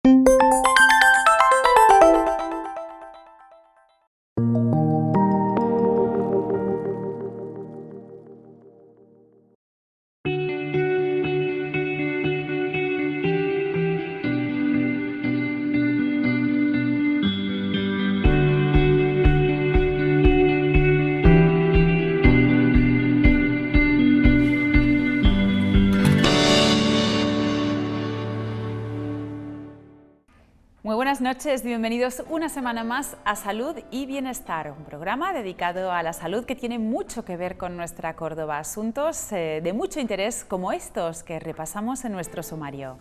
Muy buenas noches, bienvenidos una semana más a Salud y Bienestar, un programa dedicado a la salud que tiene mucho que ver con nuestra Córdoba, asuntos de mucho interés como estos que repasamos en nuestro sumario.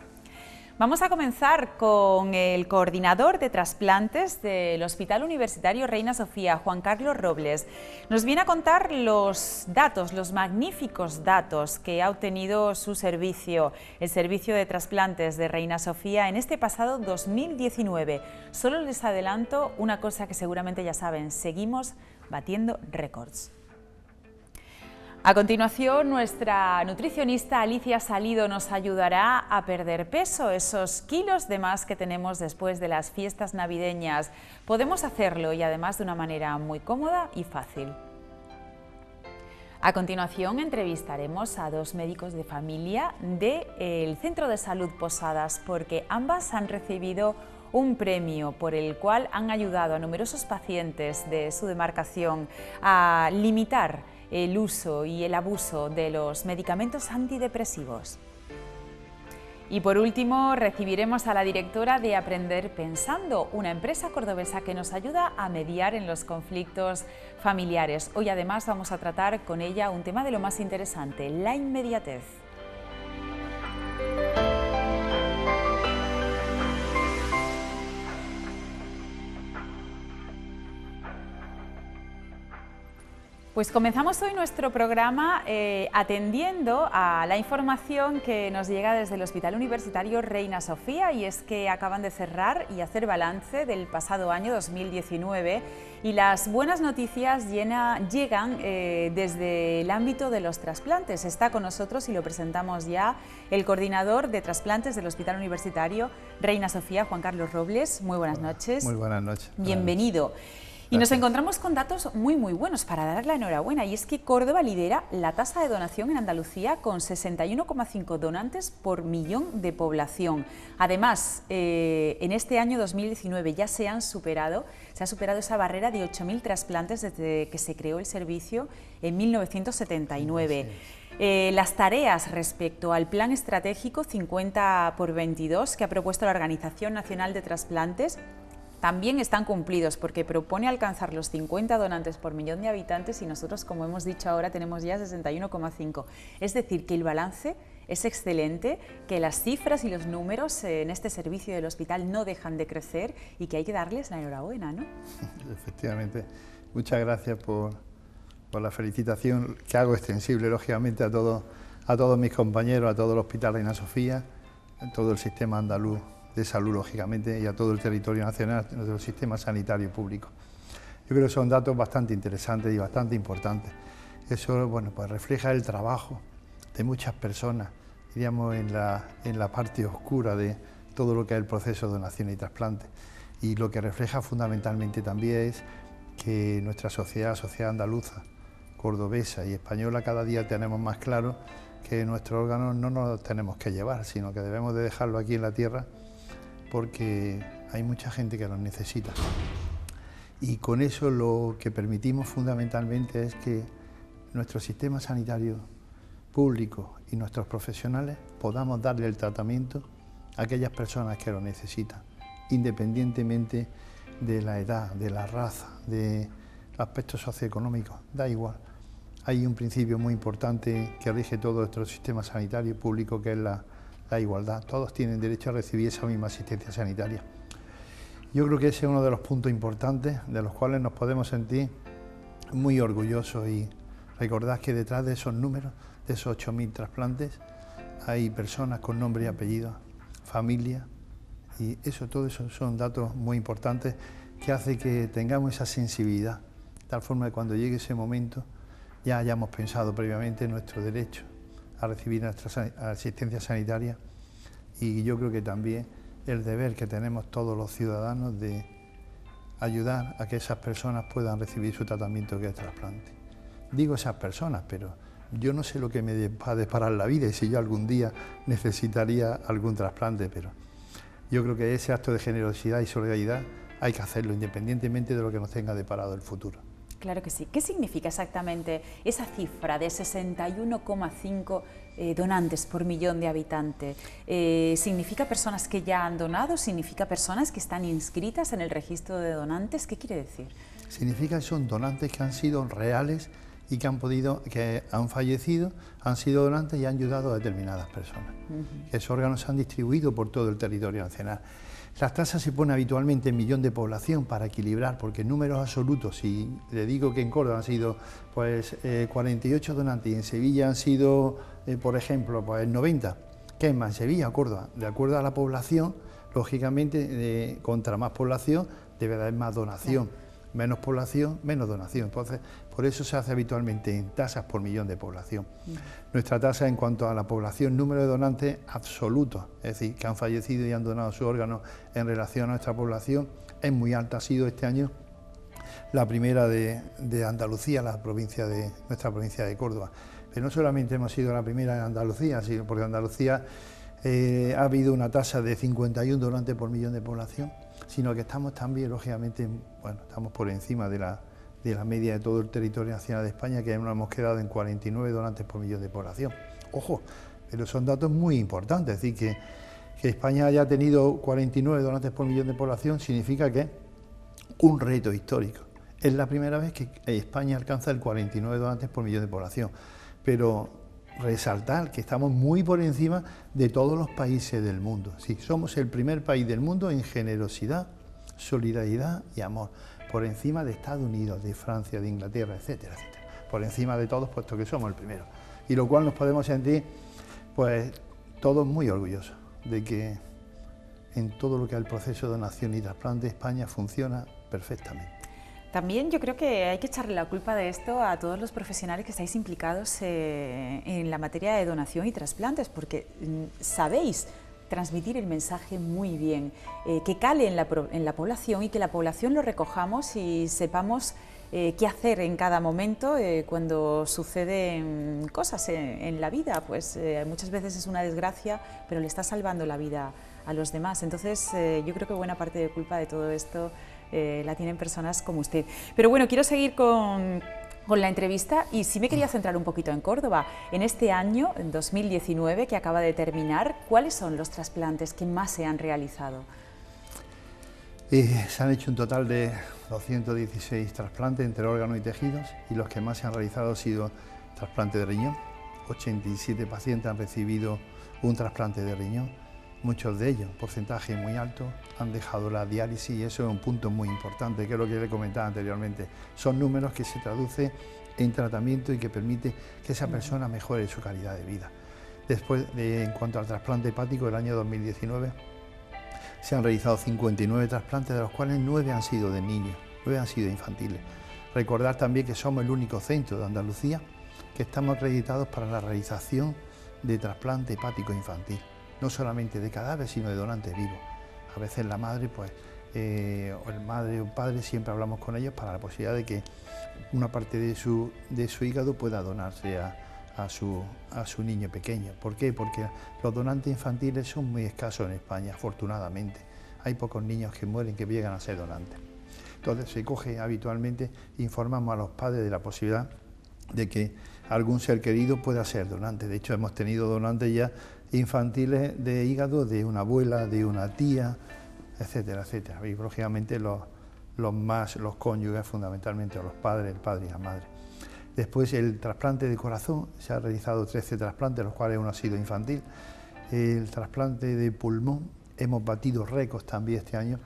Vamos a comenzar con el coordinador de trasplantes del Hospital Universitario Reina Sofía, Juan Carlos Robles. Nos viene a contar los datos, los magníficos datos que ha obtenido su servicio, el servicio de trasplantes de Reina Sofía en este pasado 2019. Solo les adelanto una cosa que seguramente ya saben, seguimos batiendo récords. A continuación, nuestra nutricionista Alicia Salido nos ayudará a perder peso, esos kilos de más que tenemos después de las fiestas navideñas. Podemos hacerlo y además de una manera muy cómoda y fácil. A continuación, entrevistaremos a dos médicos de familia del Centro de Salud Posadas, porque ambas han recibido un premio por el cual han ayudado a numerosos pacientes de su demarcación a limitar el uso y el abuso de los medicamentos antidepresivos. Y por último, recibiremos a la directora de Aprender Pensando, una empresa cordobesa que nos ayuda a mediar en los conflictos familiares. Hoy además vamos a tratar con ella un tema de lo más interesante, la inmediatez. Pues comenzamos hoy nuestro programa atendiendo a la información que nos llega desde el Hospital Universitario Reina Sofía, y es que acaban de cerrar y hacer balance del pasado año 2019 y las buenas noticias llegan desde el ámbito de los trasplantes. Está con nosotros y lo presentamos ya el coordinador de trasplantes del Hospital Universitario Reina Sofía, Juan Carlos Robles. Muy buenas noches. Muy buenas noches. Bienvenido. Y nos encontramos con datos muy buenos para dar la enhorabuena, y es que Córdoba lidera la tasa de donación en Andalucía con 61,5 donantes por millón de población. Además, en este año 2019 ya se ha superado esa barrera de 8.000 trasplantes desde que se creó el servicio en 1979. Las tareas respecto al plan estratégico 50x22 que ha propuesto la Organización Nacional de Trasplantes también están cumplidos, porque propone alcanzar los 50 donantes por millón de habitantes y nosotros, como hemos dicho ahora, tenemos ya 61,5. Es decir, que el balance es excelente, que las cifras y los números en este servicio del hospital no dejan de crecer y que hay que darles la enhorabuena, ¿no? Efectivamente. Muchas gracias por la felicitación, que hago extensible, lógicamente, a todos mis compañeros, a todo el Hospital Reina Sofía, a todo el sistema andaluz de salud, lógicamente, y a todo el territorio nacional, nuestro sistema sanitario público. Yo creo que son datos bastante interesantes y bastante importantes. Eso, bueno, pues refleja el trabajo de muchas personas, diríamos, en la parte oscura de todo lo que es el proceso de donación y trasplante. Y lo que refleja fundamentalmente también es que nuestra sociedad andaluza, cordobesa y española, cada día tenemos más claro que nuestros órganos no nos los tenemos que llevar, sino que debemos de dejarlo aquí en la tierra, porque hay mucha gente que los necesita. Y con eso lo que permitimos fundamentalmente es que nuestro sistema sanitario público y nuestros profesionales podamos darle el tratamiento a aquellas personas que lo necesitan, independientemente de la edad, de la raza, de aspectos socioeconómicos, da igual. Hay un principio muy importante que rige todo nuestro sistema sanitario público, que es la igualdad. Todos tienen derecho a recibir esa misma asistencia sanitaria. Yo creo que ese es uno de los puntos importantes de los cuales nos podemos sentir muy orgullosos, y recordad que detrás de esos números, de esos 8.000 trasplantes, hay personas con nombre y apellido, familia, y todo eso son datos muy importantes que hacen que tengamos esa sensibilidad, de tal forma que cuando llegue ese momento ya hayamos pensado previamente en nuestro derecho a recibir nuestra asistencia sanitaria. Y yo creo que también el deber que tenemos todos los ciudadanos de ayudar a que esas personas puedan recibir su tratamiento, que es trasplante. Digo esas personas, pero yo no sé lo que me va a deparar la vida y si yo algún día necesitaría algún trasplante, pero yo creo que ese acto de generosidad y solidaridad hay que hacerlo independientemente de lo que nos tenga deparado el futuro. Claro que sí. ¿Qué significa exactamente esa cifra de 61,5 donantes por millón de habitantes? ¿Significa personas que ya han donado? ¿Significa personas que están inscritas en el registro de donantes? ¿Qué quiere decir? Significa que son donantes que han sido reales y que han fallecido, han sido donantes y han ayudado a determinadas personas. Esos órganos se han distribuido por todo el territorio nacional. Las tasas se ponen habitualmente en millón de población para equilibrar, porque en números absolutos, si le digo que en Córdoba han sido 48 donantes y en Sevilla han sido, por ejemplo, 90, ¿qué es más, en Sevilla o Córdoba? De acuerdo a la población, lógicamente, contra más población debe haber más donación. Menos población, menos donación. Entonces, por eso se hace habitualmente en tasas por millón de población. Nuestra tasa en cuanto a la población, número de donantes absolutos, es decir, que han fallecido y han donado sus órganos en relación a nuestra población, es muy alta. Ha sido este año la primera de Andalucía, nuestra provincia de Córdoba. Pero no solamente hemos sido la primera en Andalucía, sino porque en Andalucía ha habido una tasa de 51 donantes por millón de población, sino que estamos también, lógicamente, estamos por encima de la media de todo el territorio nacional de España, que nos hemos quedado en 49 donantes por millón de población. Ojo, pero son datos muy importantes, es decir, que España haya tenido 49 donantes por millón de población significa que es un reto histórico. Es la primera vez que España alcanza el 49 donantes por millón de población, pero resaltar que estamos muy por encima de todos los países del mundo. Sí, somos el primer país del mundo en generosidad, solidaridad y amor, por encima de Estados Unidos, de Francia, de Inglaterra, etcétera, etcétera. Por encima de todos, puesto que somos el primero. Y lo cual nos podemos sentir, pues, todos muy orgullosos de que en todo lo que es el proceso de donación y trasplante, España funciona perfectamente. También yo creo que hay que echarle la culpa de esto a todos los profesionales que estáis implicados en la materia de donación y trasplantes, porque sabéis transmitir el mensaje muy bien, que cale en la población y que la población lo recojamos y sepamos qué hacer en cada momento cuando suceden cosas en la vida. Pues muchas veces es una desgracia, pero le está salvando la vida a los demás. Entonces yo creo que buena parte de culpa de todo esto la tienen personas como usted. Pero bueno, quiero seguir con la entrevista y sí me quería centrar un poquito en Córdoba. En este año, en 2019, que acaba de terminar, ¿cuáles son los trasplantes que más se han realizado? Se han hecho un total de 216 trasplantes entre órganos y tejidos, y los que más se han realizado han sido trasplante de riñón. 87 pacientes han recibido un trasplante de riñón. Muchos de ellos, porcentaje muy alto, han dejado la diálisis y eso es un punto muy importante, que es lo que le comentaba anteriormente. Son números que se traducen en tratamiento y que permite que esa persona mejore su calidad de vida. Después, en cuanto al trasplante hepático, el año 2019 se han realizado 59 trasplantes, de los cuales 9 han sido de niños, 9 han sido infantiles. Recordar también que somos el único centro de Andalucía que estamos acreditados para la realización de trasplante hepático infantil. No solamente de cadáveres, sino de donantes vivos. A veces la madre, pues, o el madre o padre, siempre hablamos con ellos para la posibilidad de que una parte de su hígado pueda donarse a su niño pequeño. ¿Por qué? Porque los donantes infantiles son muy escasos en España, afortunadamente. Hay pocos niños que mueren que llegan a ser donantes. Entonces se coge habitualmente, informamos a los padres de la posibilidad de que algún ser querido pueda ser donante. De hecho, hemos tenido donantes ya infantiles de hígado de una abuela, de una tía, etcétera, etcétera. Y lógicamente los cónyuges, fundamentalmente, o los padres, el padre y la madre. Después el trasplante de corazón, se han realizado 13 trasplantes, los cuales uno ha sido infantil. El trasplante de pulmón, hemos batido récords también este año.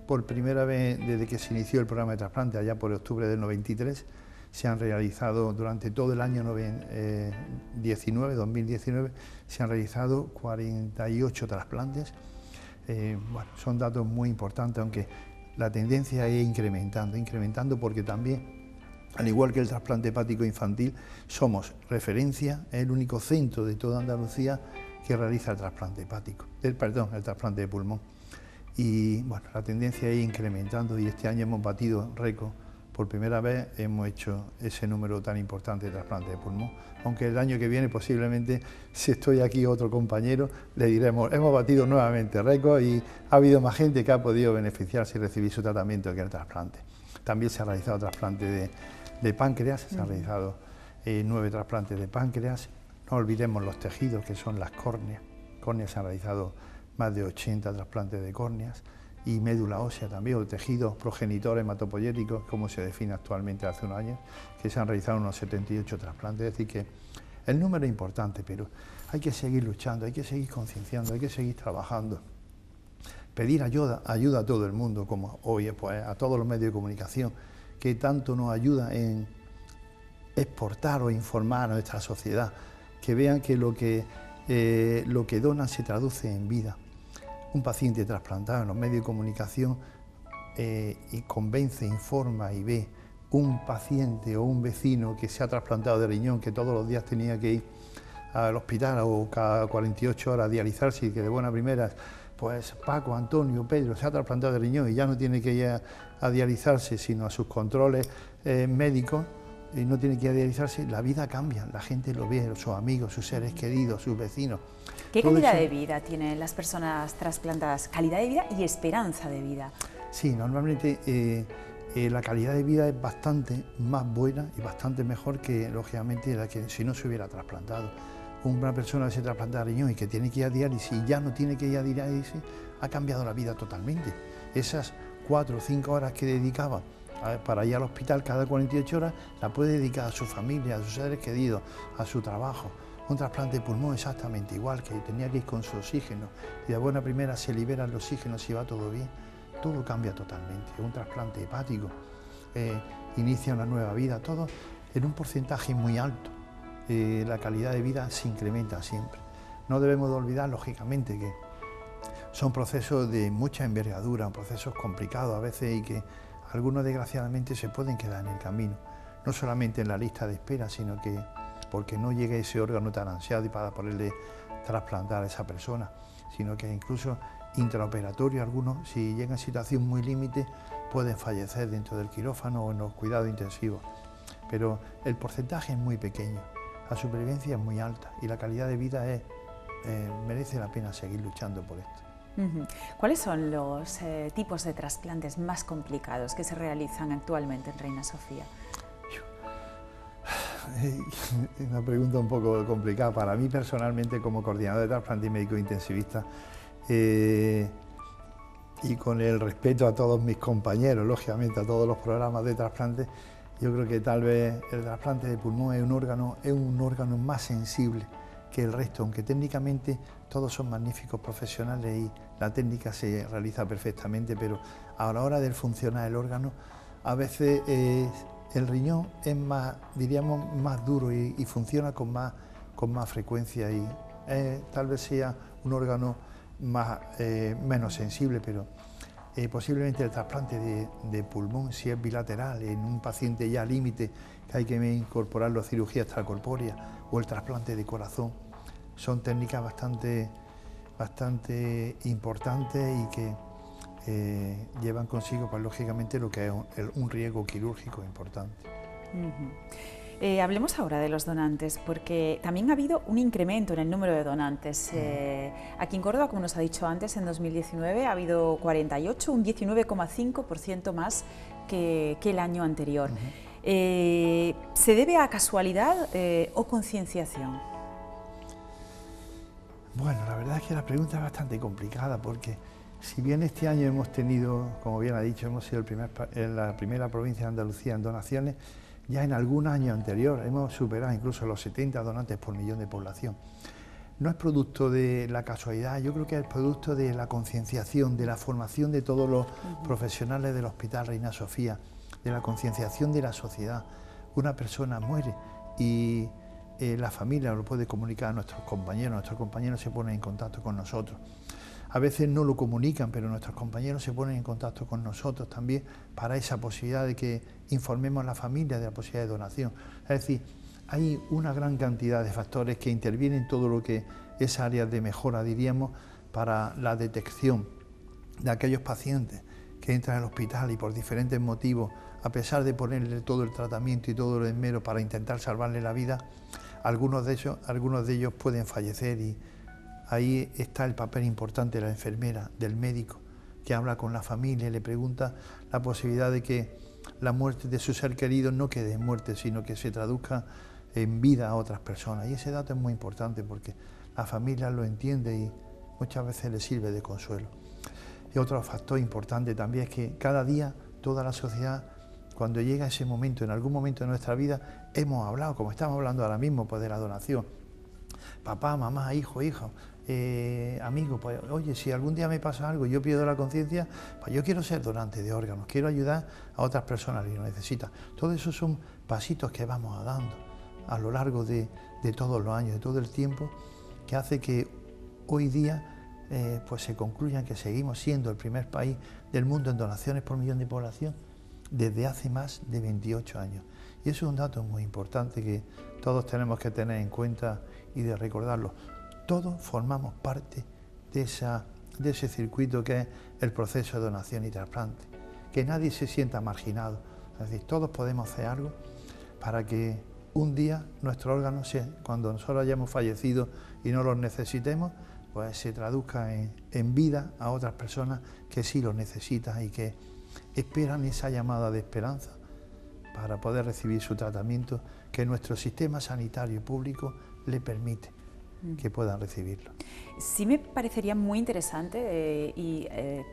Por primera vez desde que se inició el programa de trasplante, allá por octubre del 93, se han realizado durante todo el año 2019, se han realizado 48 trasplantes. Bueno, son datos muy importantes, aunque la tendencia es incrementando porque también, al igual que el trasplante hepático infantil, somos referencia, es el único centro de toda Andalucía que realiza el trasplante hepático, el trasplante de pulmón. y bueno, la tendencia es incrementando y este año hemos batido récord. Por primera vez hemos hecho ese número tan importante de trasplantes de pulmón, aunque el año que viene posiblemente, si estoy aquí otro compañero, le diremos, hemos batido nuevamente récord y ha habido más gente que ha podido beneficiarse y recibir su tratamiento que el trasplante. También se ha realizado trasplante de páncreas, se han realizado 9 trasplantes de páncreas. No olvidemos los tejidos, que son las córneas. Córneas se han realizado más de 80 trasplantes de córneas y médula ósea también, o tejidos progenitores hematopoyéticos, como se define actualmente hace unos años, que se han realizado unos 78 trasplantes. Es decir, que el número es importante, pero hay que seguir luchando, hay que seguir concienciando, hay que seguir trabajando. Pedir ayuda a todo el mundo, como hoy, pues, a todos los medios de comunicación, que tanto nos ayuda en exportar o informar a nuestra sociedad, que vean que lo que donan se traduce en vida. Un paciente trasplantado en los medios de comunicación y convence, informa y ve un paciente o un vecino que se ha trasplantado de riñón, que todos los días tenía que ir al hospital o cada 48 horas a dializarse y que de buena primera, pues Paco, Antonio, Pedro se ha trasplantado de riñón y ya no tiene que ir a dializarse sino a sus controles médicos, y no tiene que ir a dializarse, la vida cambia, la gente lo ve, sus amigos, sus seres queridos, sus vecinos. ¿Qué calidad de vida tienen las personas trasplantadas? Calidad de vida y esperanza de vida. Sí, normalmente la calidad de vida es bastante más buena y bastante mejor que, lógicamente, la que si no se hubiera trasplantado. Una persona que se trasplanta de riñón y que tiene que ir a diálisis y ya no tiene que ir a diálisis, ha cambiado la vida totalmente. Esas 4 o 5 horas que dedicaba para ir al hospital cada 48 horas, la puede dedicar a su familia, a sus seres queridos, a su trabajo. Un trasplante de pulmón exactamente igual, que tenía que ir con su oxígeno y de buena primera se libera el oxígeno si va todo bien. Todo cambia totalmente. Un trasplante hepático inicia una nueva vida, todo en un porcentaje muy alto. La calidad de vida se incrementa siempre. No debemos de olvidar, lógicamente, que son procesos de mucha envergadura, procesos complicados a veces y que algunos desgraciadamente se pueden quedar en el camino, no solamente en la lista de espera, sino que porque no llegue ese órgano tan ansiado y para poderle trasplantar a esa persona, sino que incluso intraoperatorio algunos, si llegan a situación muy límite, pueden fallecer dentro del quirófano o en los cuidados intensivos. Pero el porcentaje es muy pequeño, la supervivencia es muy alta y la calidad de vida merece la pena seguir luchando por esto. ¿Cuáles son los tipos de trasplantes más complicados que se realizan actualmente en Reina Sofía? Es una pregunta un poco complicada. Para mí personalmente, como coordinador de trasplante y médico intensivista, y con el respeto a todos mis compañeros, lógicamente a todos los programas de trasplante, yo creo que tal vez el trasplante de pulmón es un órgano más sensible que el resto, aunque técnicamente todos son magníficos profesionales y la técnica se realiza perfectamente, pero a la hora de funcionar el órgano, a veces el riñón es más, diríamos, más duro y funciona con más frecuencia y tal vez sea un órgano menos sensible, pero posiblemente el trasplante de pulmón, si es bilateral, en un paciente ya límite, que hay que incorporarlo a cirugía extracorpórea, o el trasplante de corazón, son técnicas bastante importantes y que llevan consigo, pues, lógicamente, lo que es un riesgo quirúrgico importante. Hablemos ahora de los donantes, porque también ha habido un incremento en el número de donantes. Aquí en Córdoba, como nos ha dicho antes, en 2019 ha habido 48, un 19,5% más que el año anterior. ¿Se debe a casualidad o concienciación? Bueno, la verdad es que la pregunta es bastante complicada, porque si bien este año hemos tenido, como bien ha dicho, hemos sido la primera provincia de Andalucía en donaciones, ya en algún año anterior hemos superado incluso los 70 donantes por millón de población. No es producto de la casualidad, yo creo que es producto de la concienciación, de la formación de todos los profesionales del Hospital Reina Sofía, de la concienciación de la sociedad. Una persona muere y la familia lo puede comunicar a nuestros compañeros se ponen en contacto con nosotros. A veces no lo comunican, pero nuestros compañeros se ponen en contacto con nosotros también para esa posibilidad de que informemos a la familia de la posibilidad de donación. Es decir, hay una gran cantidad de factores que intervienen en todo lo que es áreas de mejora, diríamos, para la detección de aquellos pacientes que entran al hospital y por diferentes motivos, a pesar de ponerle todo el tratamiento y todo el esmero para intentar salvarle la vida, algunos de ellos pueden fallecer, y ahí está el papel importante de la enfermera, del médico, que habla con la familia y le pregunta la posibilidad de que la muerte de su ser querido no quede en muerte, sino que se traduzca en vida a otras personas. Y ese dato es muy importante porque la familia lo entiende y muchas veces le sirve de consuelo. Y otro factor importante también es que cada día toda la sociedad, cuando llega ese momento, en algún momento de nuestra vida, hemos hablado, como estamos hablando ahora mismo, pues de la donación. Papá, mamá, hijo, amigo, pues oye, si algún día me pasa algo y yo pierdo la conciencia, pues yo quiero ser donante de órganos, quiero ayudar a otras personas que lo necesitan. Todo eso son pasitos que vamos dando a lo largo de todos los años, de todo el tiempo, que hace que hoy día pues se concluyan que seguimos siendo el primer país del mundo en donaciones por millón de población desde hace más de 28 años. Y eso es un dato muy importante que todos tenemos que tener en cuenta y de recordarlo. Todos formamos parte de ese circuito que es el proceso de donación y trasplante. Que nadie se sienta marginado. Es decir, todos podemos hacer algo para que un día nuestros órganos, cuando nosotros hayamos fallecido y no los necesitemos, pues se traduzca en vida a otras personas que sí los necesitan y que esperan esa llamada de esperanza para poder recibir su tratamiento que nuestro sistema sanitario público le permite que puedan recibirlo. Sí me parecería muy interesante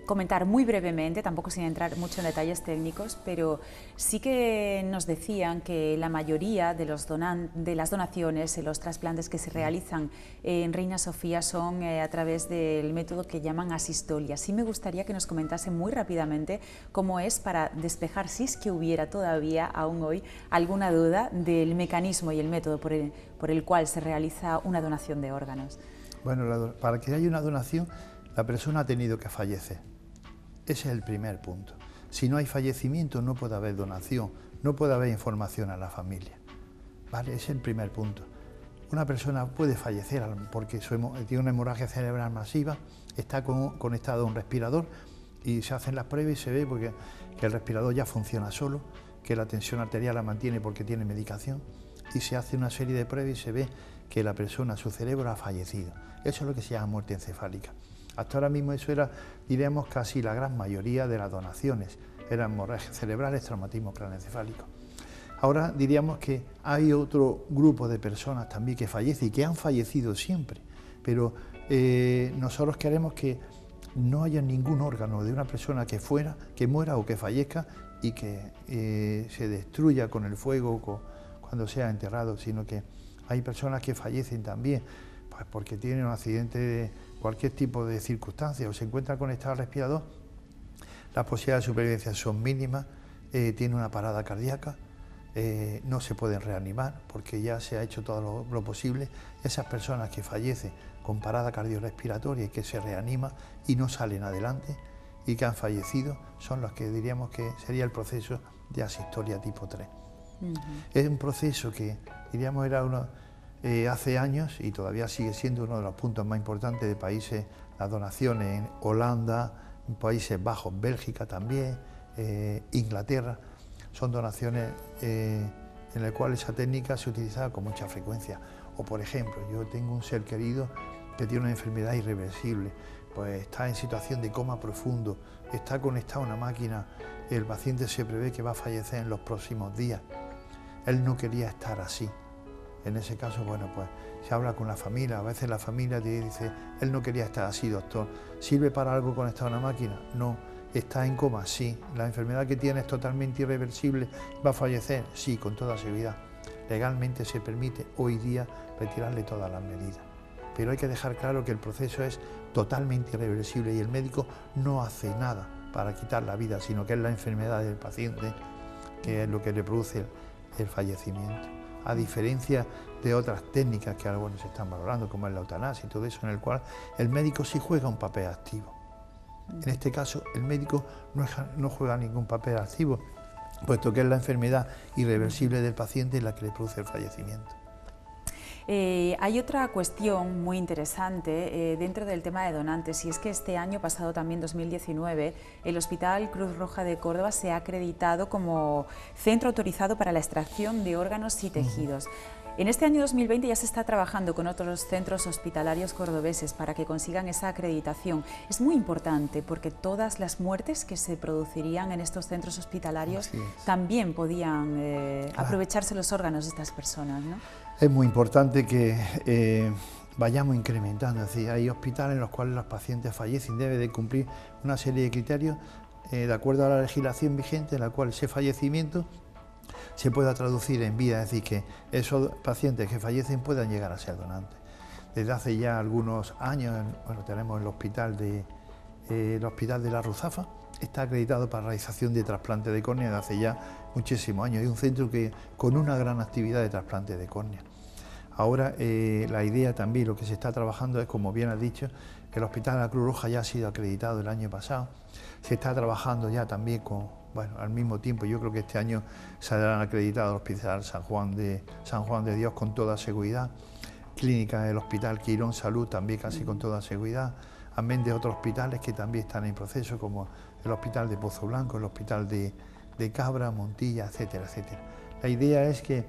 comentar muy brevemente, tampoco sin entrar mucho en detalles técnicos, pero sí que nos decían que la mayoría de las donaciones, los trasplantes que se realizan en Reina Sofía son a través del método que llaman asistolia. Sí me gustaría que nos comentase muy rápidamente cómo es, para despejar, si es que hubiera todavía aún hoy alguna duda del mecanismo y el método por el cual se realiza una donación de órganos. Bueno, para que haya una donación, la persona ha tenido que fallecer. Ese es el primer punto. Si no hay fallecimiento, no puede haber donación, no puede haber información a la familia. ¿Vale? Ese es el primer punto. Una persona puede fallecer porque tiene una hemorragia cerebral masiva, está conectado a un respirador y se hacen las pruebas y se ve que el respirador ya funciona solo, que la tensión arterial la mantiene porque tiene medicación, y se hace una serie de pruebas y se ve que la persona, su cerebro ha fallecido. Eso es lo que se llama muerte encefálica. Hasta ahora mismo eso era, diríamos, casi la gran mayoría de las donaciones. Eran hemorragias cerebrales, traumatismo craneoencefálico. Ahora diríamos que hay otro grupo de personas también que fallece y que han fallecido siempre, pero nosotros queremos que no haya ningún órgano de una persona que muera o que fallezca y que se destruya con el fuego cuando sea enterrado, sino que hay personas que fallecen también, pues porque tienen un accidente de cualquier tipo de circunstancia o se encuentran conectados al respirador. Las posibilidades de supervivencia son mínimas, tienen una parada cardíaca, no se pueden reanimar porque ya se ha hecho todo lo posible. Esas personas que fallecen con parada cardiorrespiratoria y que se reaniman y no salen adelante y que han fallecido son los que diríamos que sería el proceso de asistolia tipo 3. Es un proceso que diríamos era hace años y todavía sigue siendo uno de los puntos más importantes de países, las donaciones en Holanda, en Países Bajos, Bélgica también, Inglaterra, son donaciones en las cuales esa técnica se utiliza con mucha frecuencia. O por ejemplo, yo tengo un ser querido que tiene una enfermedad irreversible, pues está en situación de coma profundo, está conectado a una máquina, el paciente se prevé que va a fallecer en los próximos días. Él no quería estar así. En ese caso, bueno, pues se habla con la familia, a veces la familia te dice, él no quería estar así, doctor. ¿Sirve para algo conectado a una máquina? No. ¿Está en coma? Sí. ¿La enfermedad que tiene es totalmente irreversible? ¿Va a fallecer? Sí, con toda seguridad. Legalmente se permite hoy día retirarle todas las medidas. Pero hay que dejar claro que el proceso es totalmente irreversible y el médico no hace nada para quitar la vida, sino que es la enfermedad del paciente que es lo que le produce el fallecimiento. A diferencia de otras técnicas que ahora se están valorando, como es la eutanasia y todo eso, en el cual el médico sí juega un papel activo. En este caso, el médico no juega ningún papel activo, puesto que es la enfermedad irreversible del paciente la que le produce el fallecimiento. Hay otra cuestión muy interesante dentro del tema de donantes, y es que este año pasado, también 2019, el Hospital Cruz Roja de Córdoba se ha acreditado como centro autorizado para la extracción de órganos y tejidos. En este año 2020 ya se está trabajando con otros centros hospitalarios cordobeses para que consigan esa acreditación. Es muy importante porque todas las muertes que se producirían en estos centros hospitalarios también podían aprovecharse los órganos de estas personas, ¿no? Es muy importante que vayamos incrementando, es decir, hay hospitales en los cuales los pacientes fallecen, debe de cumplir una serie de criterios de acuerdo a la legislación vigente, en la cual ese fallecimiento se pueda traducir en vida, es decir, que esos pacientes que fallecen puedan llegar a ser donantes. Desde hace ya algunos años, bueno, tenemos el hospital de la Ruzafa, está acreditado para la realización de trasplante de córnea desde hace ya muchísimos años. Es un centro con una gran actividad de trasplante de córnea. Ahora la idea también, lo que se está trabajando es, como bien has dicho, que el Hospital de la Cruz Roja ya ha sido acreditado el año pasado. Se está trabajando ya también bueno, al mismo tiempo, yo creo que este año saldrán acreditados el Hospital San Juan de Dios con toda seguridad, clínica del Hospital Quirón Salud también casi con toda seguridad, amén de otros hospitales que también están en proceso, como el Hospital de Pozo Blanco, el Hospital de Cabra, Montilla, etcétera, etcétera. La idea es que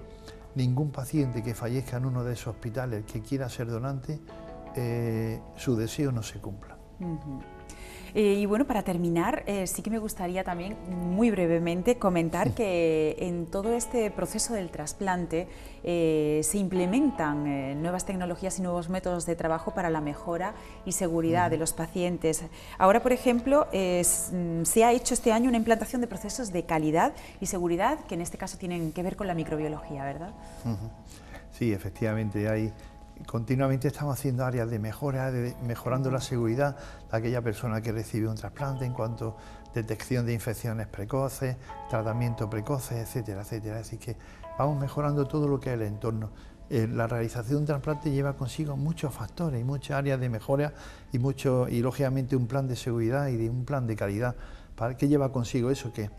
ningún paciente que fallezca en uno de esos hospitales que quiera ser donante, su deseo no se cumpla. Y bueno, para terminar, sí que me gustaría también muy brevemente comentar que en todo este proceso del trasplante se implementan nuevas tecnologías y nuevos métodos de trabajo para la mejora y seguridad de los pacientes. Ahora, por ejemplo, se ha hecho este año una implantación de procesos de calidad y seguridad que en este caso tienen que ver con la microbiología, ¿verdad? Sí, efectivamente, continuamente estamos haciendo áreas de mejora, mejorando la seguridad de aquella persona que recibe un trasplante en cuanto a detección de infecciones precoces, tratamiento precoces, etcétera, etcétera. Así que vamos mejorando todo lo que es el entorno. La realización de un trasplante lleva consigo muchos factores y muchas áreas de mejora y lógicamente un plan de seguridad y un plan de calidad. ¿Qué lleva consigo eso? Que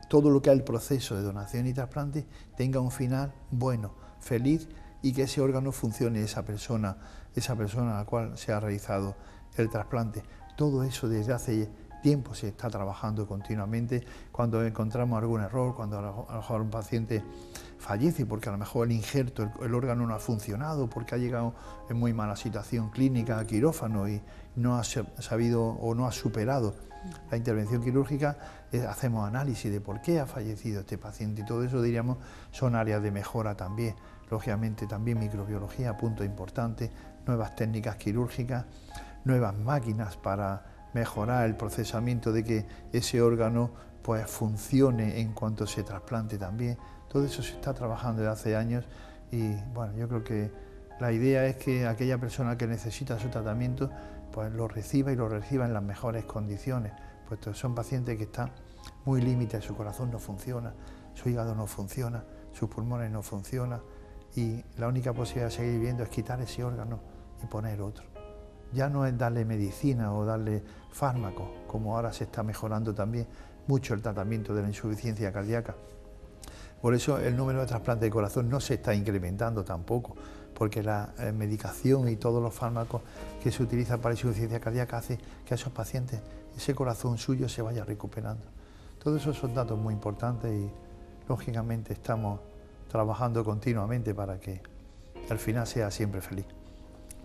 todo lo que es el proceso de donación y trasplante tenga un final bueno, feliz, y que ese órgano funcione, esa persona a la cual se ha realizado el trasplante. Todo eso desde hace tiempo se está trabajando continuamente. Cuando encontramos algún error, cuando a lo mejor un paciente fallece porque a lo mejor el injerto, el órgano no ha funcionado, porque ha llegado en muy mala situación clínica a quirófano y no ha sabido o no ha superado la intervención quirúrgica, hacemos análisis de por qué ha fallecido este paciente, y todo eso, diríamos, son áreas de mejora también. Lógicamente también microbiología, punto importante, nuevas técnicas quirúrgicas, nuevas máquinas para mejorar el procesamiento de que ese órgano pues funcione en cuanto se trasplante también. Todo eso se está trabajando desde hace años y bueno, yo creo que la idea es que aquella persona que necesita su tratamiento pues lo reciba y lo reciba en las mejores condiciones, puesto que son pacientes que están muy límites, su corazón no funciona, su hígado no funciona, sus pulmones no funcionan, y la única posibilidad de seguir viviendo es quitar ese órgano y poner otro. Ya no es darle medicina o darle fármacos, como ahora se está mejorando también mucho el tratamiento de la insuficiencia cardíaca. Por eso el número de trasplantes de corazón no se está incrementando tampoco, porque la medicación y todos los fármacos que se utilizan para la insuficiencia cardíaca hace que a esos pacientes ese corazón suyo se vaya recuperando. Todos esos son datos muy importantes y lógicamente estamos trabajando continuamente para que al final sea siempre feliz.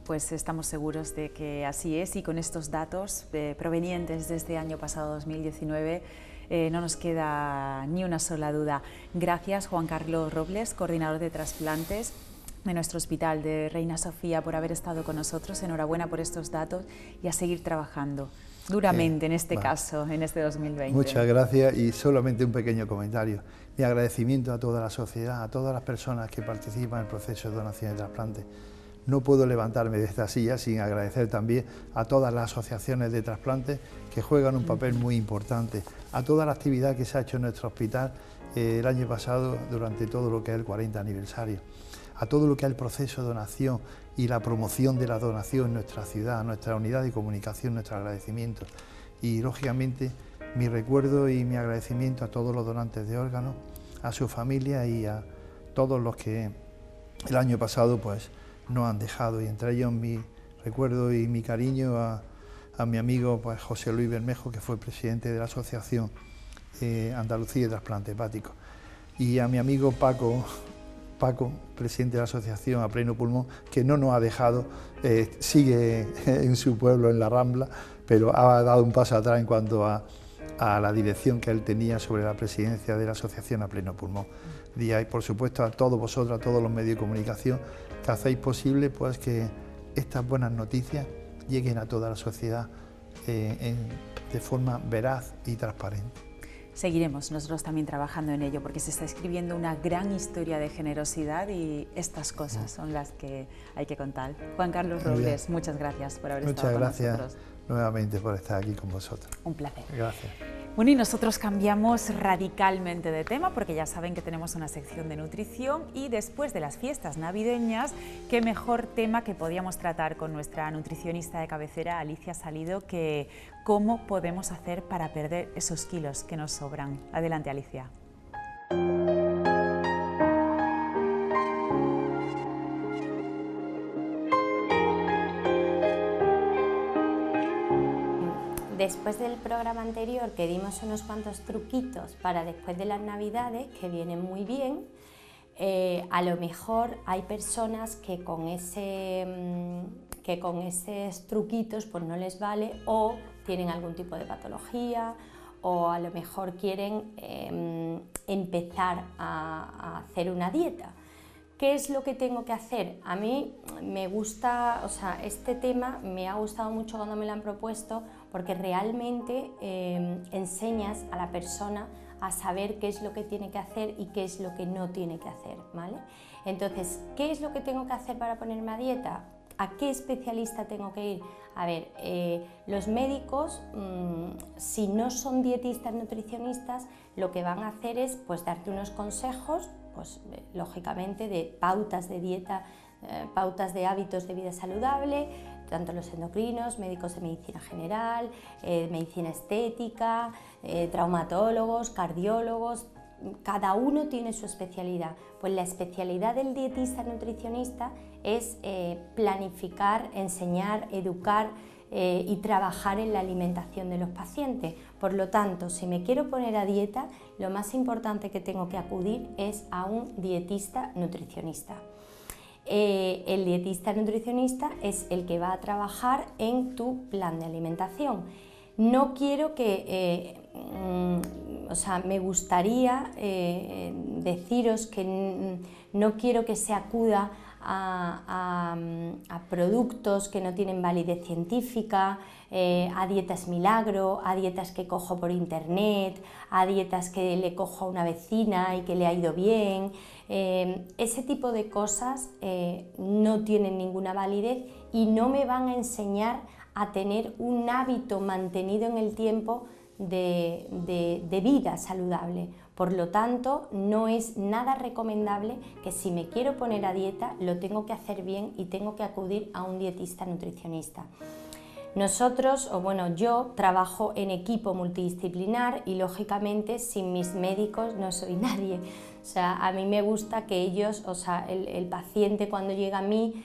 Pues estamos seguros de que así es, y con estos datos provenientes de este año pasado 2019 no nos queda ni una sola duda. Gracias, Juan Carlos Robles, coordinador de trasplantes de nuestro Hospital de Reina Sofía, por haber estado con nosotros. Enhorabuena por estos datos y a seguir trabajando duramente en este caso, en este 2020. Muchas gracias, y solamente un pequeño comentario. Mi agradecimiento a toda la sociedad, a todas las personas que participan en el proceso de donación de trasplante. No puedo levantarme de esta silla sin agradecer también a todas las asociaciones de trasplantes que juegan un papel muy importante, a toda la actividad que se ha hecho en nuestro hospital el año pasado durante todo lo que es el 40 aniversario, a todo lo que es el proceso de donación y la promoción de la donación en nuestra ciudad, nuestra unidad de comunicación, nuestro agradecimiento. Y lógicamente mi recuerdo y mi agradecimiento a todos los donantes de órganos, a su familia y a todos los que el año pasado pues nos han dejado, y entre ellos mi recuerdo y mi cariño a mi amigo pues, José Luis Bermejo, que fue presidente de la Asociación Andalucía de Trasplante Hepático, y a mi amigo Paco, presidente de la Asociación A Pleno Pulmón, que no nos ha dejado, sigue en su pueblo, en la Rambla, pero ha dado un paso atrás en cuanto a la dirección que él tenía sobre la presidencia de la Asociación A Pleno Pulmón. Y por supuesto a todos vosotros, a todos los medios de comunicación, que hacéis posible pues, que estas buenas noticias lleguen a toda la sociedad de forma veraz y transparente. Seguiremos nosotros también trabajando en ello, porque se está escribiendo una gran historia de generosidad y estas cosas son las que hay que contar. Juan Carlos Robles, muchas gracias por haber estado con nosotros. Muchas gracias nuevamente por estar aquí con vosotros. Un placer. Gracias. Bueno, y nosotros cambiamos radicalmente de tema, porque ya saben que tenemos una sección de nutrición, y después de las fiestas navideñas, qué mejor tema que podíamos tratar con nuestra nutricionista de cabecera, Alicia Salido, que cómo podemos hacer para perder esos kilos que nos sobran. Adelante, Alicia. Después del programa anterior que dimos unos cuantos truquitos para después de las Navidades, que vienen muy bien, a lo mejor hay personas que con esos truquitos pues no les vale, o tienen algún tipo de patología, o a lo mejor quieren empezar a hacer una dieta. ¿Qué es lo que tengo que hacer? A mí me gusta, este tema me ha gustado mucho cuando me lo han propuesto, porque realmente enseñas a la persona a saber qué es lo que tiene que hacer y qué es lo que no tiene que hacer, ¿vale? Entonces, ¿qué es lo que tengo que hacer para ponerme a dieta? ¿A qué especialista tengo que ir? A ver, los médicos, si no son dietistas nutricionistas, lo que van a hacer es pues, darte unos consejos, pues, lógicamente de pautas de dieta, pautas de hábitos de vida saludable, tanto los endocrinos, médicos de medicina general, medicina estética, traumatólogos, cardiólogos. Cada uno tiene su especialidad. Pues la especialidad del dietista nutricionista es planificar, enseñar, educar y trabajar en la alimentación de los pacientes. Por lo tanto, si me quiero poner a dieta, lo más importante que tengo que acudir es a un dietista nutricionista. El dietista nutricionista es el que va a trabajar en tu plan de alimentación. No quiero que, me gustaría deciros que no quiero que se acuda a productos que no tienen validez científica, a dietas milagro, a dietas que cojo por internet, a dietas que le cojo a una vecina y que le ha ido bien. Ese tipo de cosas no tienen ninguna validez y no me van a enseñar a tener un hábito mantenido en el tiempo de vida saludable. Por lo tanto, no es nada recomendable que si me quiero poner a dieta lo tengo que hacer bien y tengo que acudir a un dietista nutricionista. Nosotros, yo trabajo en equipo multidisciplinar y lógicamente sin mis médicos no soy nadie. A mí me gusta que ellos, el paciente cuando llega a mí,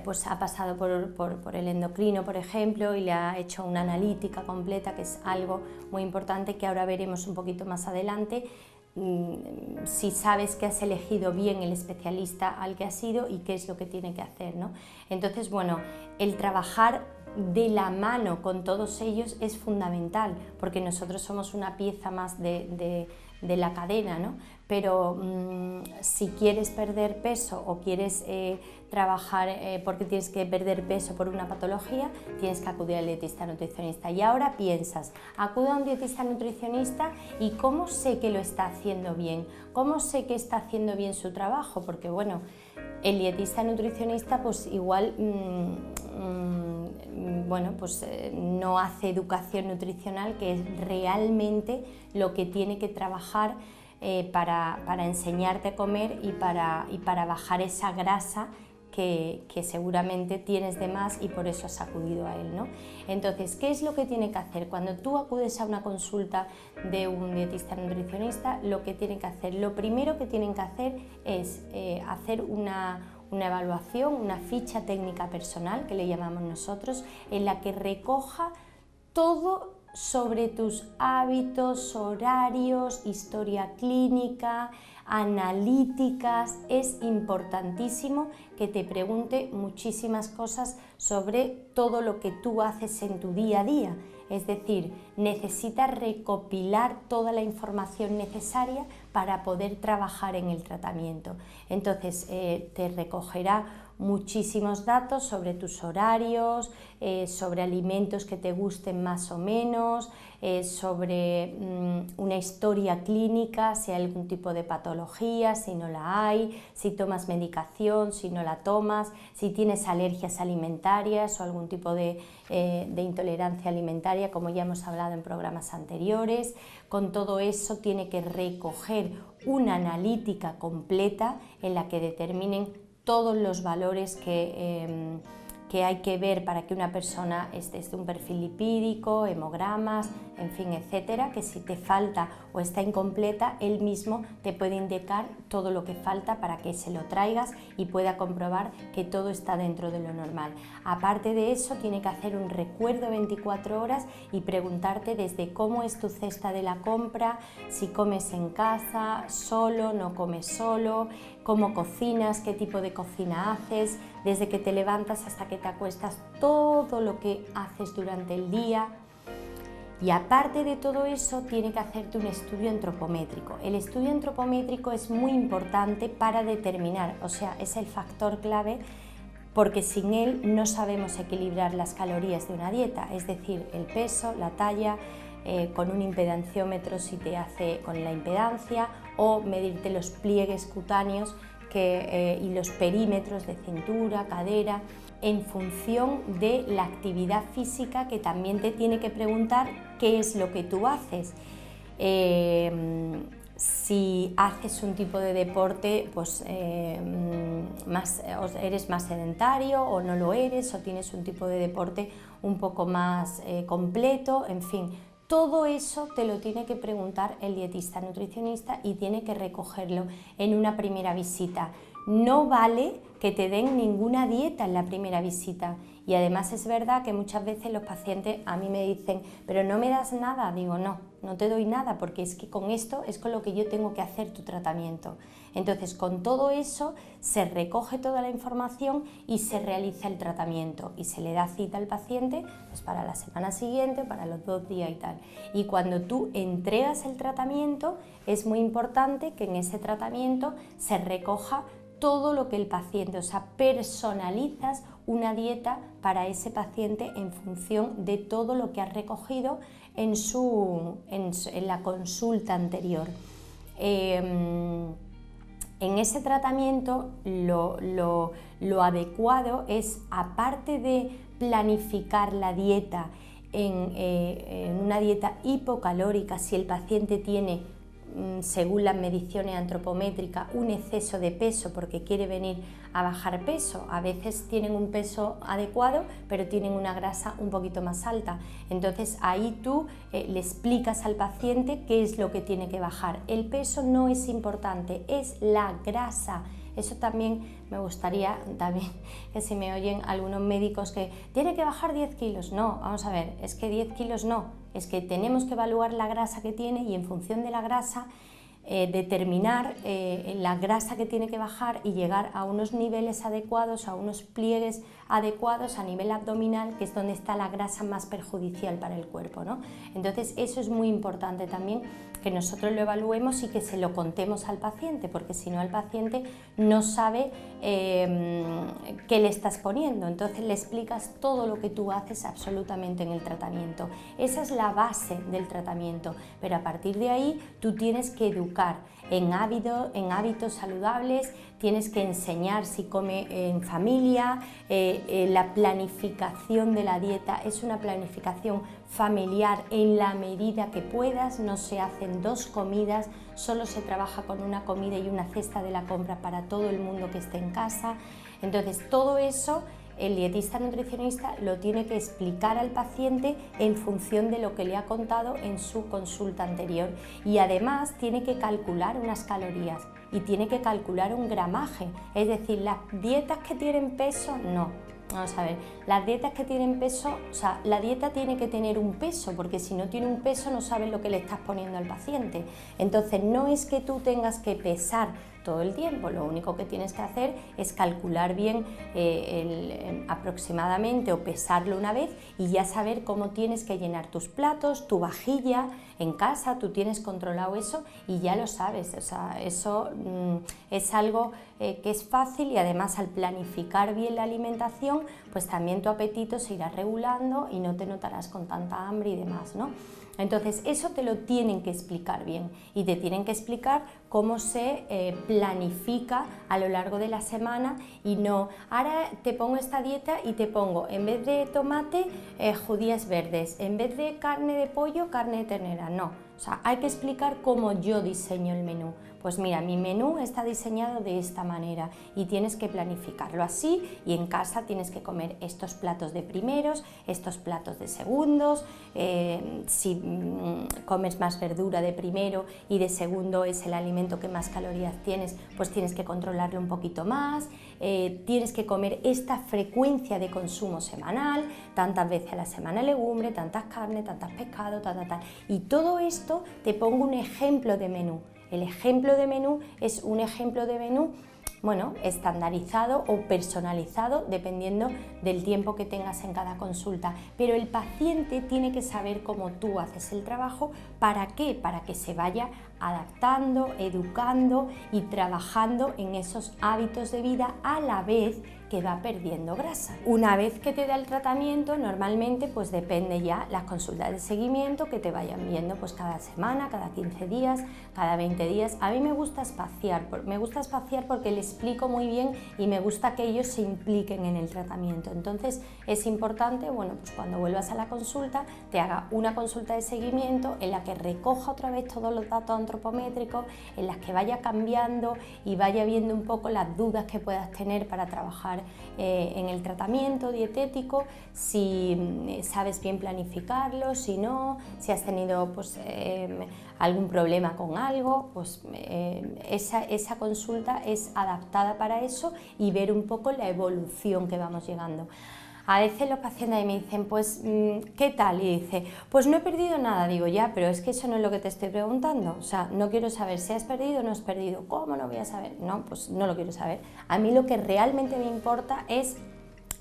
pues ha pasado por el endocrino, por ejemplo, y le ha hecho una analítica completa, que es algo muy importante que ahora veremos un poquito más adelante, si sabes que has elegido bien el especialista al que has ido y qué es lo que tiene que hacer, ¿no? Entonces, el trabajar de la mano con todos ellos es fundamental, porque nosotros somos una pieza más de la cadena, ¿no? Pero si quieres perder peso o quieres trabajar porque tienes que perder peso por una patología, tienes que acudir al dietista nutricionista. Y ahora piensas, acudo a un dietista nutricionista y ¿cómo sé que lo está haciendo bien? ¿Cómo sé que está haciendo bien su trabajo? Porque el dietista nutricionista pues igual no hace educación nutricional, que es realmente lo que tiene que trabajar para enseñarte a comer y para bajar esa grasa que seguramente tienes de más y por eso has acudido a él, ¿no? Entonces, ¿qué es lo que tiene que hacer? Cuando tú acudes a una consulta de un dietista nutricionista, lo que tiene que hacer, lo primero que tienen que hacer es hacer una evaluación, una ficha técnica personal, que le llamamos nosotros, en la que recoja todo sobre tus hábitos, horarios, historia clínica, analíticas. Es importantísimo que te pregunte muchísimas cosas sobre todo lo que tú haces en tu día a día. Es decir, necesitas recopilar toda la información necesaria para poder trabajar en el tratamiento. Entonces, te recogerá muchísimos datos sobre tus horarios, sobre alimentos que te gusten más o menos, sobre una historia clínica, si hay algún tipo de patología, si no la hay, si tomas medicación, si no la tomas, si tienes alergias alimentarias o algún tipo de intolerancia alimentaria, como ya hemos hablado en programas anteriores. Con todo eso tiene que recoger una analítica completa en la que determinen todos los valores que hay que ver para que una persona esté de un perfil lipídico, hemogramas, en fin, etcétera, que si te falta o está incompleta, él mismo te puede indicar todo lo que falta para que se lo traigas y pueda comprobar que todo está dentro de lo normal. Aparte de eso, tiene que hacer un recuerdo 24 horas y preguntarte desde cómo es tu cesta de la compra, si comes en casa, solo, no comes solo, cómo cocinas, qué tipo de cocina haces, desde que te levantas hasta que te acuestas, todo lo que haces durante el día. Y aparte de todo eso, tiene que hacerte un estudio antropométrico. El estudio antropométrico es muy importante para determinar, o sea, es el factor clave, porque sin él no sabemos equilibrar las calorías de una dieta, es decir, el peso, la talla, con un impedanciómetro si te hace con la impedancia, o medirte los pliegues cutáneos y los perímetros de cintura, cadera, en función de la actividad física, que también te tiene que preguntar qué es lo que tú haces. Si haces un tipo de deporte, pues eres más sedentario o no lo eres, o tienes un tipo de deporte un poco más completo, en fin. Todo eso te lo tiene que preguntar el dietista nutricionista y tiene que recogerlo en una primera visita. No vale que te den ninguna dieta en la primera visita. Y además es verdad que muchas veces los pacientes a mí me dicen, pero no me das nada. Digo, no te doy nada, porque es que con esto es con lo que yo tengo que hacer tu tratamiento. Entonces, con todo eso se recoge toda la información y se realiza el tratamiento y se le da cita al paciente pues, para la semana siguiente, para los 2 días y tal. Y cuando tú entregas el tratamiento, es muy importante que en ese tratamiento se recoja todo lo que el paciente, o sea, personalizas una dieta para ese paciente en función de todo lo que has recogido en la consulta anterior. En ese tratamiento lo adecuado es, aparte de planificar la dieta en una dieta hipocalórica, si el paciente tiene, según las mediciones antropométricas, un exceso de peso porque quiere venir a bajar peso. A veces tienen un peso adecuado, pero tienen una grasa un poquito más alta. Entonces ahí tú le explicas al paciente qué es lo que tiene que bajar. El peso no es importante, es la grasa. Eso también me gustaría que se me oyen algunos médicos que tiene que bajar 10 kilos. No, vamos a ver, es que 10 kilos no. Es que tenemos que evaluar la grasa que tiene y en función de la grasa determinar la grasa que tiene que bajar y llegar a unos niveles adecuados, a unos pliegues adecuados a nivel abdominal, que es donde está la grasa más perjudicial para el cuerpo, ¿no? Entonces eso es muy importante también, que nosotros lo evaluemos y que se lo contemos al paciente, porque si no el paciente no sabe qué le estás poniendo. Entonces le explicas todo lo que tú haces absolutamente en el tratamiento. Esa es la base del tratamiento, pero a partir de ahí tú tienes que educar en hábitos saludables, tienes que enseñar si come en familia, la planificación de la dieta es una planificación familiar en la medida que puedas, no se hacen 2 comidas, solo se trabaja con una comida y una cesta de la compra para todo el mundo que esté en casa. Entonces, todo eso el dietista nutricionista lo tiene que explicar al paciente en función de lo que le ha contado en su consulta anterior, y además tiene que calcular unas calorías y tiene que calcular un gramaje, es decir, las dietas que tienen peso no. Vamos a ver, las dietas que tienen peso, o sea, la dieta tiene que tener un peso, porque si no tiene un peso no sabes lo que le estás poniendo al paciente. Entonces no es que tú tengas que pesar todo el tiempo, lo único que tienes que hacer es calcular bien aproximadamente o pesarlo una vez y ya saber cómo tienes que llenar tus platos, tu vajilla. En casa tú tienes controlado eso y ya lo sabes, o sea, eso es algo que es fácil, y además al planificar bien la alimentación pues también tu apetito se irá regulando y no te notarás con tanta hambre y demás, ¿no? Entonces eso te lo tienen que explicar bien, y te tienen que explicar cómo se planifica a lo largo de la semana, y no, ahora te pongo esta dieta y te pongo, en vez de tomate, judías verdes, en vez de carne de pollo, carne de ternera. No, o sea, hay que explicar cómo yo diseño el menú. Pues mira, mi menú está diseñado de esta manera y tienes que planificarlo así, y en casa tienes que comer estos platos de primeros, estos platos de segundos, si comes más verdura de primero y de segundo es el alimento que más calorías tienes, pues tienes que controlarlo un poquito más, tienes que comer esta frecuencia de consumo semanal, tantas veces a la semana legumbre, tantas carnes, tantas pescados, tal. Y todo esto te pongo un ejemplo de menú. El ejemplo de menú es un ejemplo de menú, bueno, estandarizado o personalizado dependiendo del tiempo que tengas en cada consulta, pero el paciente tiene que saber cómo tú haces el trabajo. ¿Para qué? Para que se vaya adaptando, educando y trabajando en esos hábitos de vida a la vez que va perdiendo grasa. Una vez que te da el tratamiento, normalmente pues depende ya las consultas de seguimiento que te vayan viendo pues cada semana, cada 15 días, cada 20 días. A mí me gusta espaciar porque le explico muy bien y me gusta que ellos se impliquen en el tratamiento. Entonces es importante, bueno, pues cuando vuelvas a la consulta te haga una consulta de seguimiento en la que recoja otra vez todos los datos antropométricos, en las que vaya cambiando y vaya viendo un poco las dudas que puedas tener para trabajar en el tratamiento dietético, si sabes bien planificarlo, si no, si has tenido pues, algún problema con algo, pues esa consulta es adaptada para eso, y ver un poco la evolución que vamos llegando. A veces los pacientes me dicen, pues, ¿qué tal? Y dice, pues no he perdido nada. Digo, ya, pero es que eso no es lo que te estoy preguntando. O sea, no quiero saber si has perdido o no has perdido. ¿Cómo no voy a saber? No, pues no lo quiero saber. A mí lo que realmente me importa es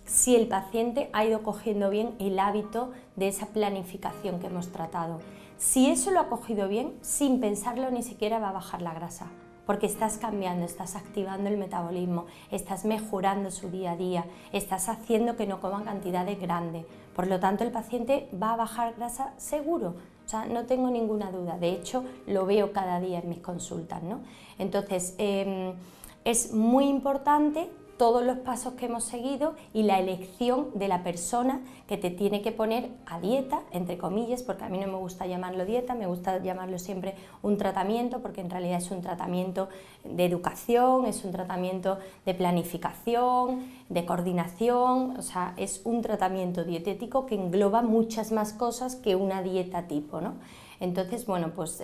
si el paciente ha ido cogiendo bien el hábito de esa planificación que hemos tratado. Si eso lo ha cogido bien, sin pensarlo ni siquiera va a bajar la grasa, porque estás cambiando, estás activando el metabolismo, estás mejorando su día a día, estás haciendo que no coman cantidades grandes. Por lo tanto, el paciente va a bajar grasa seguro, o sea, no tengo ninguna duda. De hecho, lo veo cada día en mis consultas, ¿no? Entonces, es muy importante todos los pasos que hemos seguido y la elección de la persona que te tiene que poner a dieta, entre comillas, porque a mí no me gusta llamarlo dieta, me gusta llamarlo siempre un tratamiento, porque en realidad es un tratamiento de educación, es un tratamiento de planificación, de coordinación, o sea, es un tratamiento dietético que engloba muchas más cosas que una dieta tipo, ¿no? Entonces, bueno, pues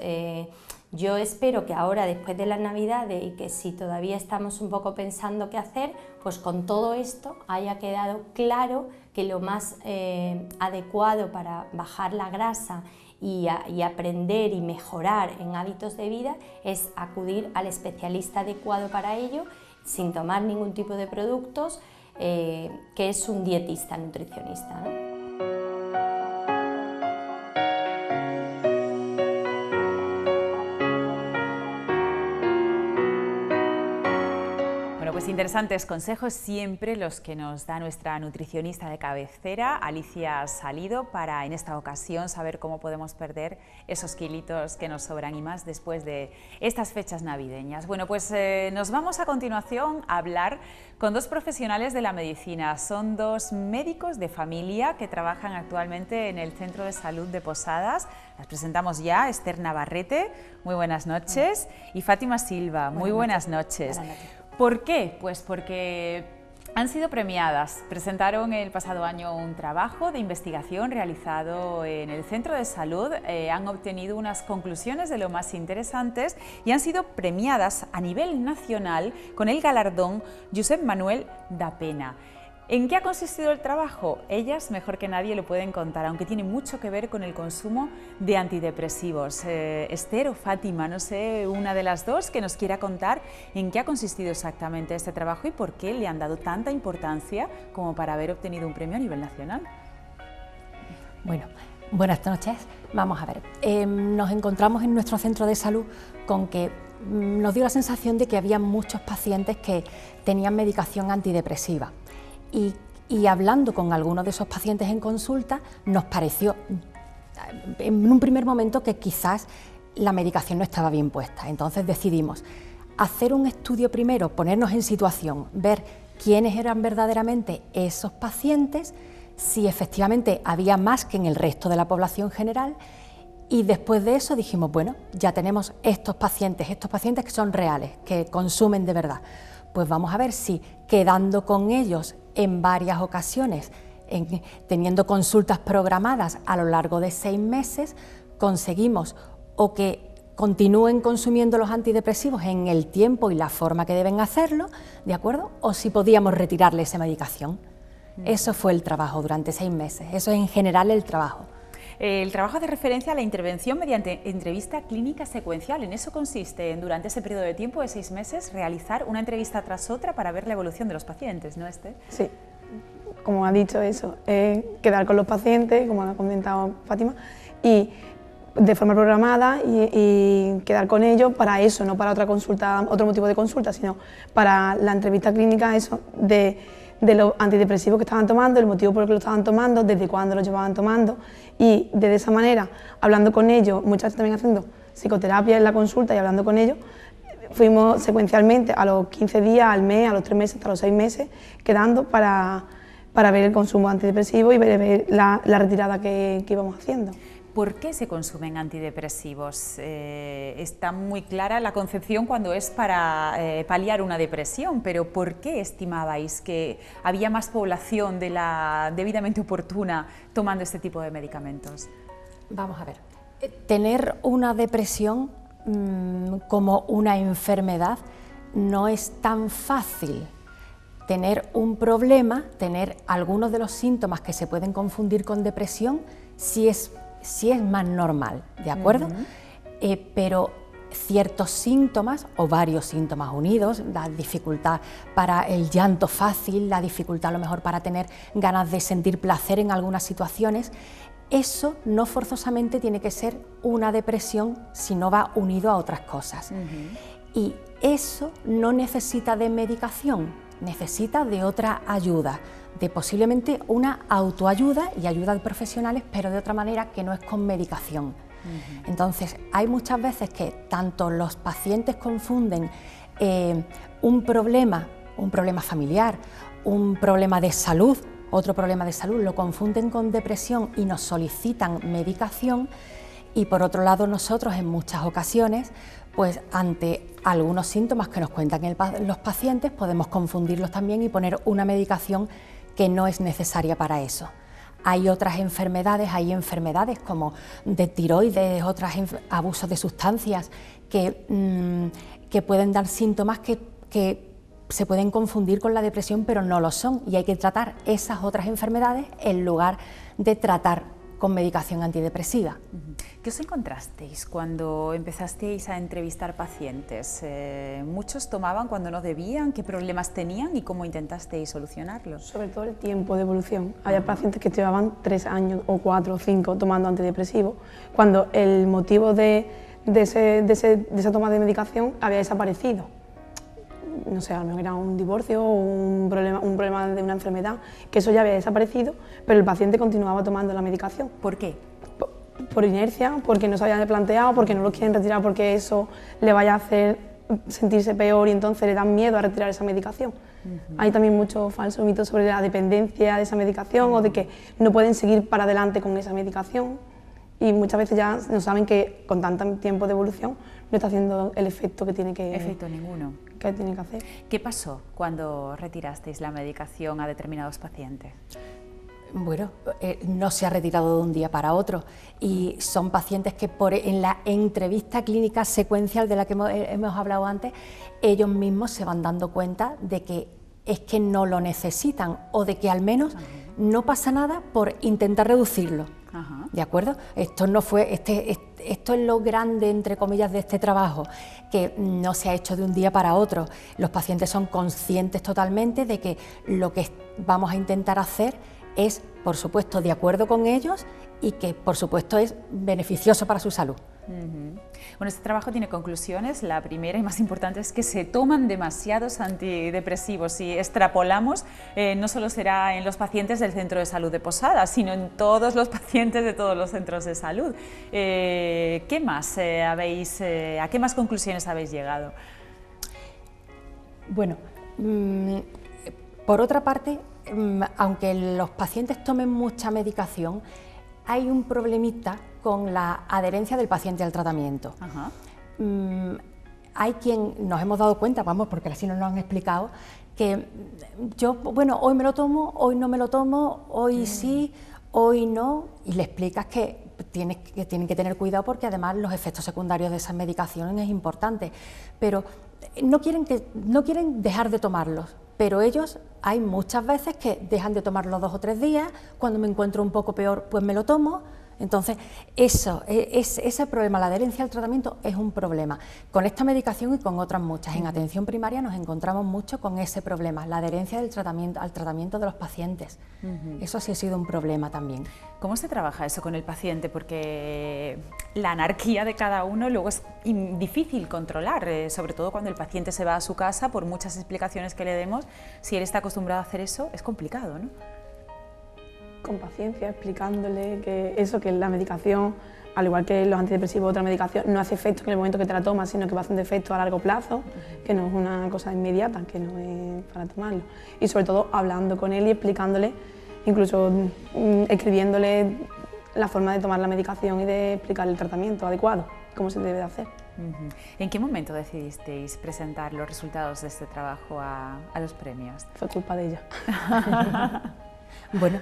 yo espero que ahora, después de las Navidades, y que si todavía estamos un poco pensando qué hacer, pues con todo esto haya quedado claro que lo más adecuado para bajar la grasa y aprender y mejorar en hábitos de vida es acudir al especialista adecuado para ello, sin tomar ningún tipo de productos, que es un dietista nutricionista, ¿no? Pues interesantes consejos siempre los que nos da nuestra nutricionista de cabecera, Alicia Salido, para en esta ocasión saber cómo podemos perder esos kilitos que nos sobran y más después de estas fechas navideñas. Bueno, pues nos vamos a continuación a hablar con dos profesionales de la medicina. Son dos médicos de familia que trabajan actualmente en el Centro de Salud de Posadas. Las presentamos ya, Esther Navarrete, muy buenas noches, y Fátima Silva, muy buenas noches. ¿Por qué? Pues porque Han sido premiadas. Presentaron el pasado año un trabajo de investigación realizado en el Centro de Salud. Han obtenido unas conclusiones de lo más interesantes y han sido premiadas a nivel nacional con el galardón Josep Manuel da Pena. ¿En qué ha consistido el trabajo? Ellas, mejor que nadie, lo pueden contar, aunque tiene mucho que ver con el consumo de antidepresivos. Esther o Fátima, no sé, una de las dos que nos quiera contar en qué ha consistido exactamente este trabajo y por qué le han dado tanta importancia como para haber obtenido un premio a nivel nacional. Bueno, buenas noches. Vamos a ver, nos encontramos en nuestro centro de salud con que nos dio la sensación de que había muchos pacientes que tenían medicación antidepresiva. Y hablando con algunos de esos pacientes en consulta, nos pareció en un primer momento que quizás la medicación no estaba bien puesta. Entonces decidimos hacer un estudio primero, ponernos en situación, ver quiénes eran verdaderamente esos pacientes, si efectivamente había más que en el resto de la población general, y después de eso dijimos, bueno, ya tenemos estos pacientes que son reales, que consumen de verdad. Pues vamos a ver si quedando con ellos en varias ocasiones, teniendo consultas programadas a lo largo de 6 meses, conseguimos o que continúen consumiendo los antidepresivos en el tiempo y la forma que deben hacerlo, ¿de acuerdo? O si podíamos retirarle esa medicación. Eso fue el trabajo durante 6 meses, eso es en general el trabajo. El trabajo hace referencia a la intervención mediante entrevista clínica secuencial. En eso consiste, durante ese periodo de tiempo de 6 meses, realizar una entrevista tras otra para ver la evolución de los pacientes, ¿no, Esther? Sí, como ha dicho eso, quedar con los pacientes, como ha comentado Fátima, y de forma programada y quedar con ellos para eso, no para otra consulta, otro motivo de consulta, sino para la entrevista clínica, eso de los antidepresivos que estaban tomando, el motivo por el que lo estaban tomando, desde cuándo lo llevaban tomando, y de esa manera, hablando con ellos, muchas veces también haciendo psicoterapia en la consulta y hablando con ellos, fuimos secuencialmente a los 15 días, al mes, a los 3 meses, hasta los 6 meses, quedando para ver el consumo antidepresivo y ver la retirada que íbamos haciendo. ¿Por qué se consumen antidepresivos? Está muy clara la concepción cuando es para paliar una depresión, pero ¿por qué estimabais que había más población de la debidamente oportuna tomando este tipo de medicamentos? Vamos a ver, tener una depresión como una enfermedad no es tan fácil. Tener un problema, tener algunos de los síntomas que se pueden confundir con depresión, sí es más normal, ¿de acuerdo? Pero ciertos síntomas o varios síntomas unidos, la dificultad para el llanto fácil, la dificultad a lo mejor para tener ganas de sentir placer en algunas situaciones, eso no forzosamente tiene que ser una depresión si no va unido a otras cosas. Y eso no necesita de medicación, necesita de otra ayuda, de posiblemente una autoayuda y ayuda de profesionales, pero de otra manera que no es con medicación. Entonces, hay muchas veces que tanto los pacientes confunden un problema familiar, un problema de salud, otro problema de salud, lo confunden con depresión y nos solicitan medicación, y por otro lado nosotros en muchas ocasiones, pues ante algunos síntomas que nos cuentan los pacientes, podemos confundirlos también y poner una medicación que no es necesaria para eso. Hay otras enfermedades, como de tiroides, otros abusos de sustancias que pueden dar síntomas que se pueden confundir con la depresión, pero no lo son, y hay que tratar esas otras enfermedades en lugar de tratar con medicación antidepresiva. ¿Qué os encontrasteis cuando empezasteis a entrevistar pacientes? ¿Muchos tomaban cuando no debían? ¿Qué problemas tenían y cómo intentasteis solucionarlos? Sobre todo el tiempo de evolución. Había pacientes que llevaban 3 años o 4 o 5 tomando antidepresivos, cuando el motivo de esa toma de medicación había desaparecido. No sé, a lo mejor era un divorcio o un problema de una enfermedad, que eso ya había desaparecido, pero el paciente continuaba tomando la medicación. ¿Por qué? Por inercia, porque no se habían planteado, porque no lo quieren retirar, porque eso le vaya a hacer sentirse peor y entonces le dan miedo a retirar esa medicación. Hay también muchos falsos mitos sobre la dependencia de esa medicación o de que no pueden seguir para adelante con esa medicación, y muchas veces ya no saben que con tanto tiempo de evolución no está haciendo el efecto que tiene que... Efecto ninguno. que tiene que hacer. ¿Qué pasó cuando retirasteis la medicación a determinados pacientes? Bueno, no se ha retirado de un día para otro y son pacientes que en la entrevista clínica secuencial de la que hemos hablado antes, ellos mismos se van dando cuenta de que es que no lo necesitan o de que al menos no pasa nada por intentar reducirlo. ¿De acuerdo? Esto no fue, esto es lo grande, entre comillas, de este trabajo, que no se ha hecho de un día para otro. Los pacientes son conscientes totalmente de que lo que vamos a intentar hacer es, por supuesto, de acuerdo con ellos y que, por supuesto, es beneficioso para su salud. Bueno, este trabajo tiene conclusiones. La primera y más importante es que se toman demasiados antidepresivos. Si extrapolamos, no solo será en los pacientes del Centro de Salud de Posadas, sino en todos los pacientes de todos los centros de salud. ¿Qué más ¿a qué más conclusiones habéis llegado? Bueno, por otra parte, aunque los pacientes tomen mucha medicación, hay un problemita con la adherencia del paciente al tratamiento. Hay quien nos hemos dado cuenta, vamos, porque así nos lo han explicado, que yo, bueno, hoy me lo tomo, hoy no me lo tomo, hoy sí, hoy no, y le explicas que tienen que tener cuidado porque además los efectos secundarios de esas medicaciones es importante, pero no quieren dejar de tomarlos. Pero ellos, hay muchas veces que dejan de tomarlo 2 o 3 días, cuando me encuentro un poco peor, pues me lo tomo. Entonces, ese problema, la adherencia al tratamiento, es un problema. Con esta medicación y con otras muchas. En atención primaria nos encontramos mucho con ese problema, la adherencia al tratamiento de los pacientes. Eso sí ha sido un problema también. ¿Cómo se trabaja eso con el paciente? Porque la anarquía de cada uno luego es difícil controlar, sobre todo cuando el paciente se va a su casa, por muchas explicaciones que le demos, si él está acostumbrado a hacer eso, es complicado, ¿no? Con paciencia, explicándole que la medicación, al igual que los antidepresivos, otra medicación, no hace efecto en el momento que te la tomas, sino que va haciendo efecto a largo plazo, que no es una cosa inmediata, que no es para tomarlo. Y sobre todo hablando con él y explicándole, incluso escribiéndole la forma de tomar la medicación y de explicar el tratamiento adecuado, cómo se debe de hacer. ¿En qué momento decidisteis presentar los resultados de este trabajo a los premios? Fue culpa de ella. Bueno,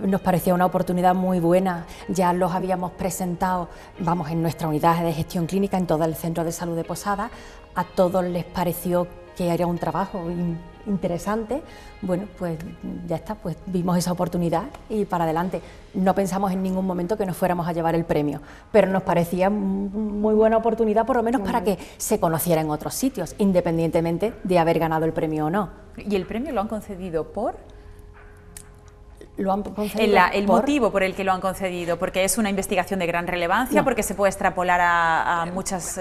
nos parecía una oportunidad muy buena, ya los habíamos presentado, vamos, en nuestra unidad de gestión clínica, en todo el Centro de Salud de Posadas, a todos les pareció que era un trabajo interesante. Bueno, pues ya está, pues vimos esa oportunidad y para adelante. No pensamos en ningún momento que nos fuéramos a llevar el premio, pero nos parecía muy buena oportunidad, por lo menos para que se conociera en otros sitios, independientemente de haber ganado el premio o no. ¿Y el premio lo han concedido por...? Lo han concedido el motivo por el que lo han concedido, porque es una investigación de gran relevancia, porque se puede extrapolar a muchas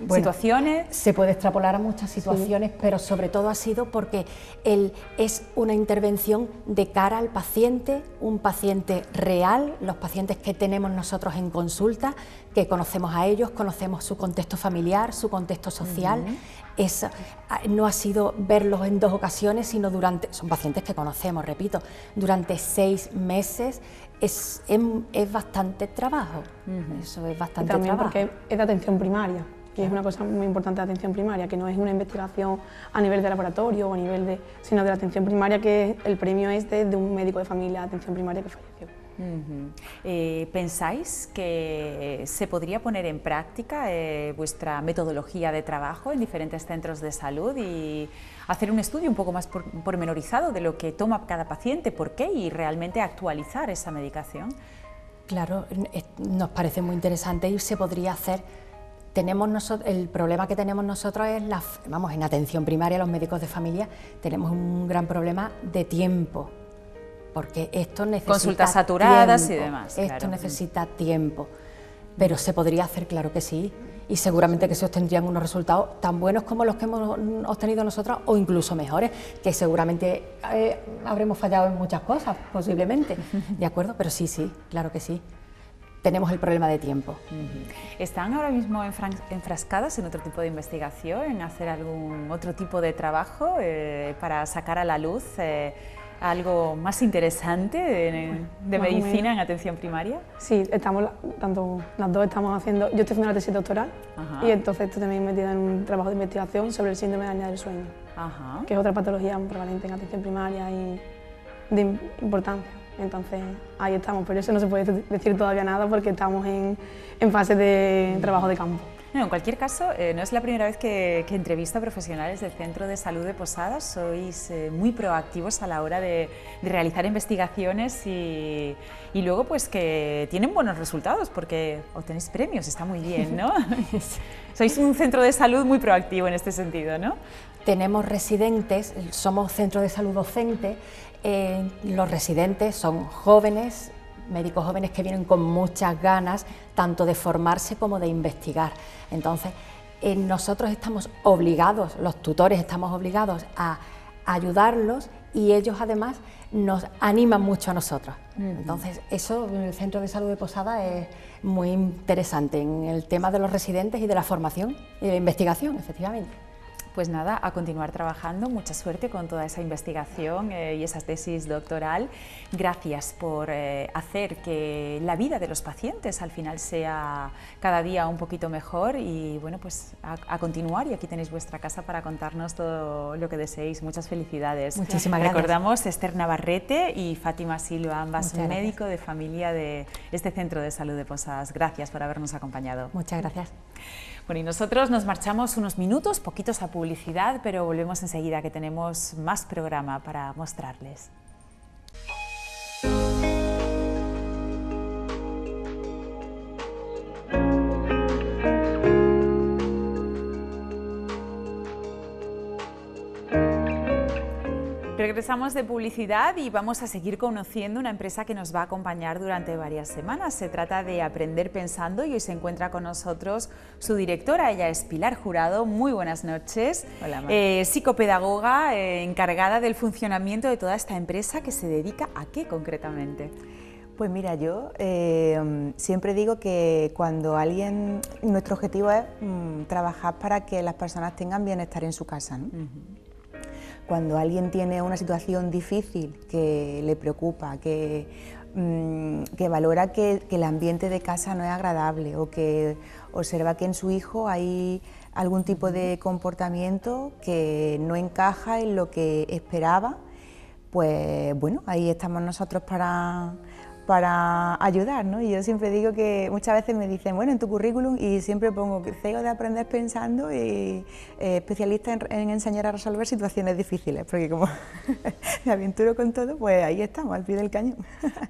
situaciones. Se puede extrapolar a muchas situaciones, pero sobre todo ha sido porque es una intervención de cara al paciente, un paciente real, los pacientes que tenemos nosotros en consulta, que conocemos a ellos, conocemos su contexto familiar, su contexto social. No ha sido verlos en 2 ocasiones, sino son pacientes que conocemos, repito, durante 6 meses. Es bastante trabajo, eso es bastante también trabajo. Porque es de atención primaria, y es una cosa muy importante de atención primaria, que no es una investigación a nivel de laboratorio o a nivel sino de la atención primaria, que el premio es de un médico de familia de atención primaria que falleció. ¿Pensáis que se podría poner en práctica vuestra metodología de trabajo en diferentes centros de salud y hacer un estudio un poco más pormenorizado de lo que toma cada paciente, por qué, y realmente actualizar esa medicación? Claro, nos parece muy interesante y se podría hacer. El problema que tenemos nosotros es, en atención primaria, los médicos de familia, tenemos un gran problema de tiempo. Porque esto necesita consultas saturadas tiempo, y demás. Esto claro. necesita tiempo, pero se podría hacer, claro que sí, y seguramente que se obtendrían unos resultados tan buenos como los que hemos obtenido nosotros o incluso mejores, que seguramente habremos fallado en muchas cosas, posiblemente, ¿de acuerdo? Pero sí, claro que sí. Tenemos el problema de tiempo. ¿Están ahora mismo enfrascadas en otro tipo de investigación, en hacer algún otro tipo de trabajo para sacar a la luz algo más interesante de más o medicina menos. en atención primaria? Sí, tanto las dos estamos haciendo, yo estoy haciendo la tesis doctoral Ajá. y entonces estoy también metida en un trabajo de investigación sobre el síndrome de apnea del sueño, Ajá. que es otra patología prevalente en atención primaria y de importancia. Entonces ahí estamos, pero eso no se puede decir todavía nada porque estamos en fase de trabajo de campo. No, en cualquier caso, no es la primera vez que entrevisto a profesionales del Centro de Salud de Posadas. Sois muy proactivos a la hora de realizar investigaciones y luego pues que tienen buenos resultados porque obtenéis premios, está muy bien, ¿no? Sois un centro de salud muy proactivo en este sentido, ¿no? Tenemos residentes, somos centro de salud docente, los residentes son jóvenes, médicos jóvenes que vienen con muchas ganas, tanto de formarse como de investigar. Entonces, nosotros estamos obligados, los tutores estamos obligados a ayudarlos y ellos además nos animan mucho a nosotros. Entonces, eso en el Centro de Salud de Posada es muy interesante en el tema de los residentes y de la formación y de la investigación, efectivamente. Pues nada, a continuar trabajando, mucha suerte con toda esa investigación y esa tesis doctoral. Gracias por hacer que la vida de los pacientes al final sea cada día un poquito mejor y bueno, pues a continuar y aquí tenéis vuestra casa para contarnos todo lo que deseéis. Muchas felicidades. Muchísimas gracias. Recordamos Esther Navarrete y Fátima Silva, ambas Muchas gracias. médico de familia de este Centro de Salud de Posadas. Gracias por habernos acompañado. Muchas gracias. Bueno, y nosotros nos marchamos unos minutos, poquitos a publicidad, pero volvemos enseguida que tenemos más programa para mostrarles. Regresamos de publicidad y vamos a seguir conociendo una empresa que nos va a acompañar durante varias semanas. Se trata de Aprender Pensando y hoy se encuentra con nosotros su directora, ella es Pilar Jurado. Muy buenas noches. Hola, psicopedagoga encargada del funcionamiento de toda esta empresa que se dedica a qué concretamente. Pues mira, yo siempre digo que cuando nuestro objetivo es trabajar para que las personas tengan bienestar en su casa, ¿no? Cuando alguien tiene una situación difícil que le preocupa, que valora que el ambiente de casa no es agradable o que observa que en su hijo hay algún tipo de comportamiento que no encaja en lo que esperaba, pues bueno, ahí estamos nosotros para ayudar, ¿no? Y yo siempre digo que muchas veces me dicen, bueno, en tu currículum, y siempre pongo CEO de Aprender Pensando y especialista en enseñar a resolver situaciones difíciles, porque como me aventuro con todo, pues ahí estamos, al pie del cañón.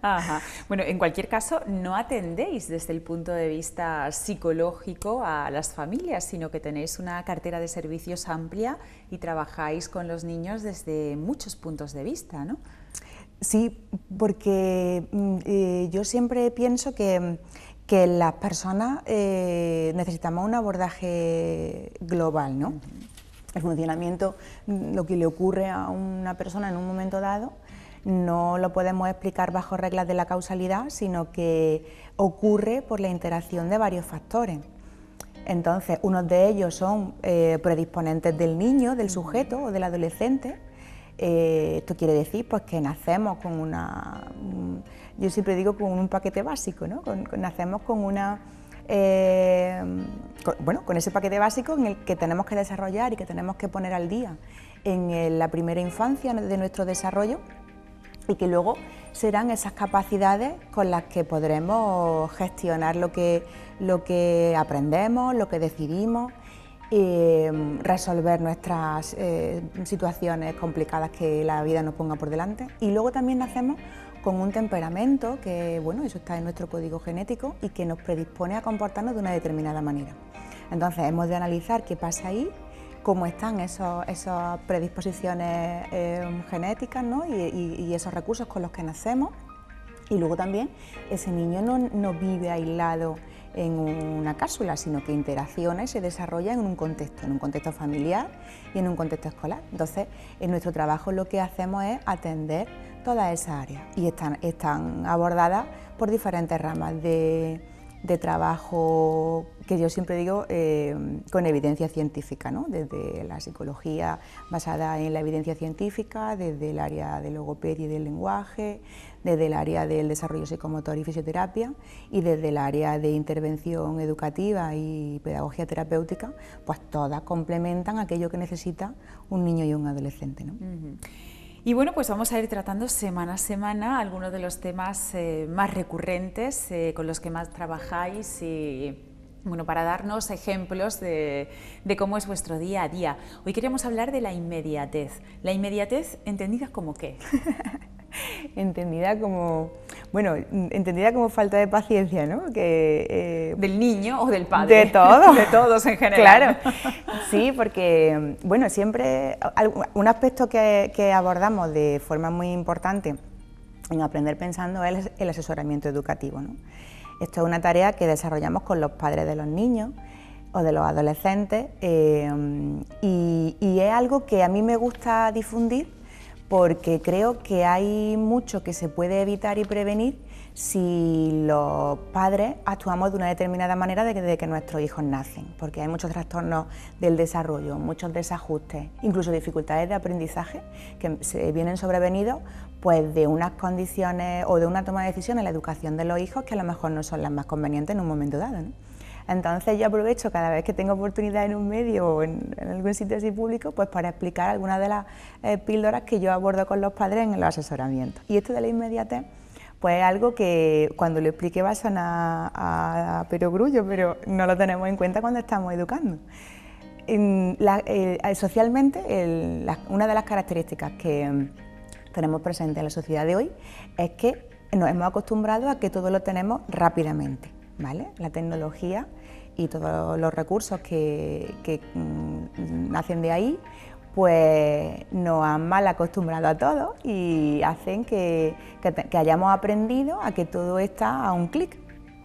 Ajá. Bueno, en cualquier caso, no atendéis desde el punto de vista psicológico a las familias, sino que tenéis una cartera de servicios amplia y trabajáis con los niños desde muchos puntos de vista, ¿no? Sí, porque yo siempre pienso que las personas necesitamos un abordaje global, ¿no? El funcionamiento, lo que le ocurre a una persona en un momento dado, no lo podemos explicar bajo reglas de la causalidad, sino que ocurre por la interacción de varios factores. Entonces, unos de ellos son predisponentes del niño, del sujeto o del adolescente. Esto quiere decir pues, que nacemos con yo siempre digo con un paquete básico, ¿no? Nacemos con con ese paquete básico en el que tenemos que desarrollar y que tenemos que poner al día en la primera infancia de nuestro desarrollo y que luego serán esas capacidades con las que podremos gestionar lo que aprendemos, lo que decidimos, resolver nuestras situaciones complicadas que la vida nos ponga por delante. Y luego también nacemos con un temperamento que, bueno, eso está en nuestro código genético y que nos predispone a comportarnos de una determinada manera. Entonces hemos de analizar qué pasa ahí, cómo están esas predisposiciones genéticas, ¿no? y esos recursos con los que nacemos. Y luego también ese niño no vive aislado en una cápsula, sino que interacciona y se desarrolla en un contexto familiar y en un contexto escolar. Entonces, en nuestro trabajo lo que hacemos es atender todas esas áreas y están abordadas por diferentes ramas de de trabajo que yo siempre digo con evidencia científica, ¿no? Desde la psicología basada en la evidencia científica, desde el área de logopedia y del lenguaje, desde el área del desarrollo psicomotor y fisioterapia y desde el área de intervención educativa y pedagogía terapéutica, pues todas complementan aquello que necesita un niño y un adolescente, ¿no? Y bueno, pues vamos a ir tratando semana a semana algunos de los temas más recurrentes con los que más trabajáis y bueno, para darnos ejemplos de cómo es vuestro día a día. Hoy queríamos hablar de la inmediatez. ¿La inmediatez entendida como qué? Entendida como falta de paciencia, ¿no? ¿Del niño o del padre? De todos. De todos en general. Claro, sí, porque, bueno, siempre un aspecto que abordamos de forma muy importante en Aprender Pensando es el asesoramiento educativo, ¿no? Esto es una tarea que desarrollamos con los padres de los niños o de los adolescentes y es algo que a mí me gusta difundir porque creo que hay mucho que se puede evitar y prevenir si los padres actuamos de una determinada manera desde que nuestros hijos nacen, porque hay muchos trastornos del desarrollo, muchos desajustes, incluso dificultades de aprendizaje que se vienen sobrevenidos pues de unas condiciones o de una toma de decisiones en la educación de los hijos que a lo mejor no son las más convenientes en un momento dado, ¿no? Entonces yo aprovecho cada vez que tengo oportunidad en un medio o en algún sitio así público pues para explicar algunas de las píldoras que yo abordo con los padres en los asesoramientos. Y esto de la inmediatez pues es algo que cuando lo explique va a sonar a perogrullo, pero no lo tenemos en cuenta cuando estamos educando. Socialmente, una de las características que tenemos presente en la sociedad de hoy es que nos hemos acostumbrado a que todo lo tenemos rápidamente, ¿vale? La tecnología y todos los recursos que nacen de ahí pues nos han mal acostumbrado a todo y hacen que hayamos aprendido a que todo está a un clic.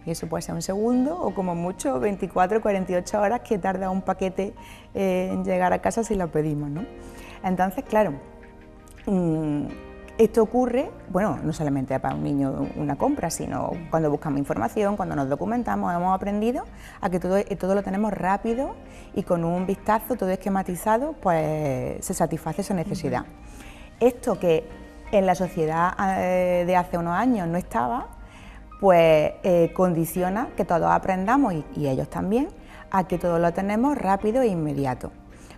Y eso puede ser un segundo o como mucho 24 o 48 horas que tarda un paquete en llegar a casa si lo pedimos, ¿no? Entonces, claro, esto ocurre, bueno, no solamente para un niño una compra, sino cuando buscamos información, cuando nos documentamos, hemos aprendido a que todo lo tenemos rápido y con un vistazo, todo esquematizado, pues se satisface esa necesidad. Esto que en la sociedad de hace unos años no estaba, pues condiciona que todos aprendamos, y ellos también, a que todo lo tenemos rápido e inmediato.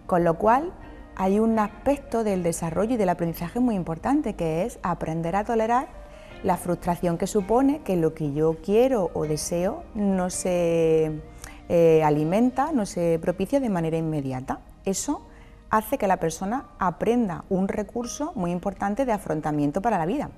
Con lo cual, hay un aspecto del desarrollo y del aprendizaje muy importante, que es aprender a tolerar la frustración que supone que lo que yo quiero o deseo no se alimenta, no se propicia de manera inmediata. Eso hace que la persona aprenda un recurso muy importante de afrontamiento para la vida.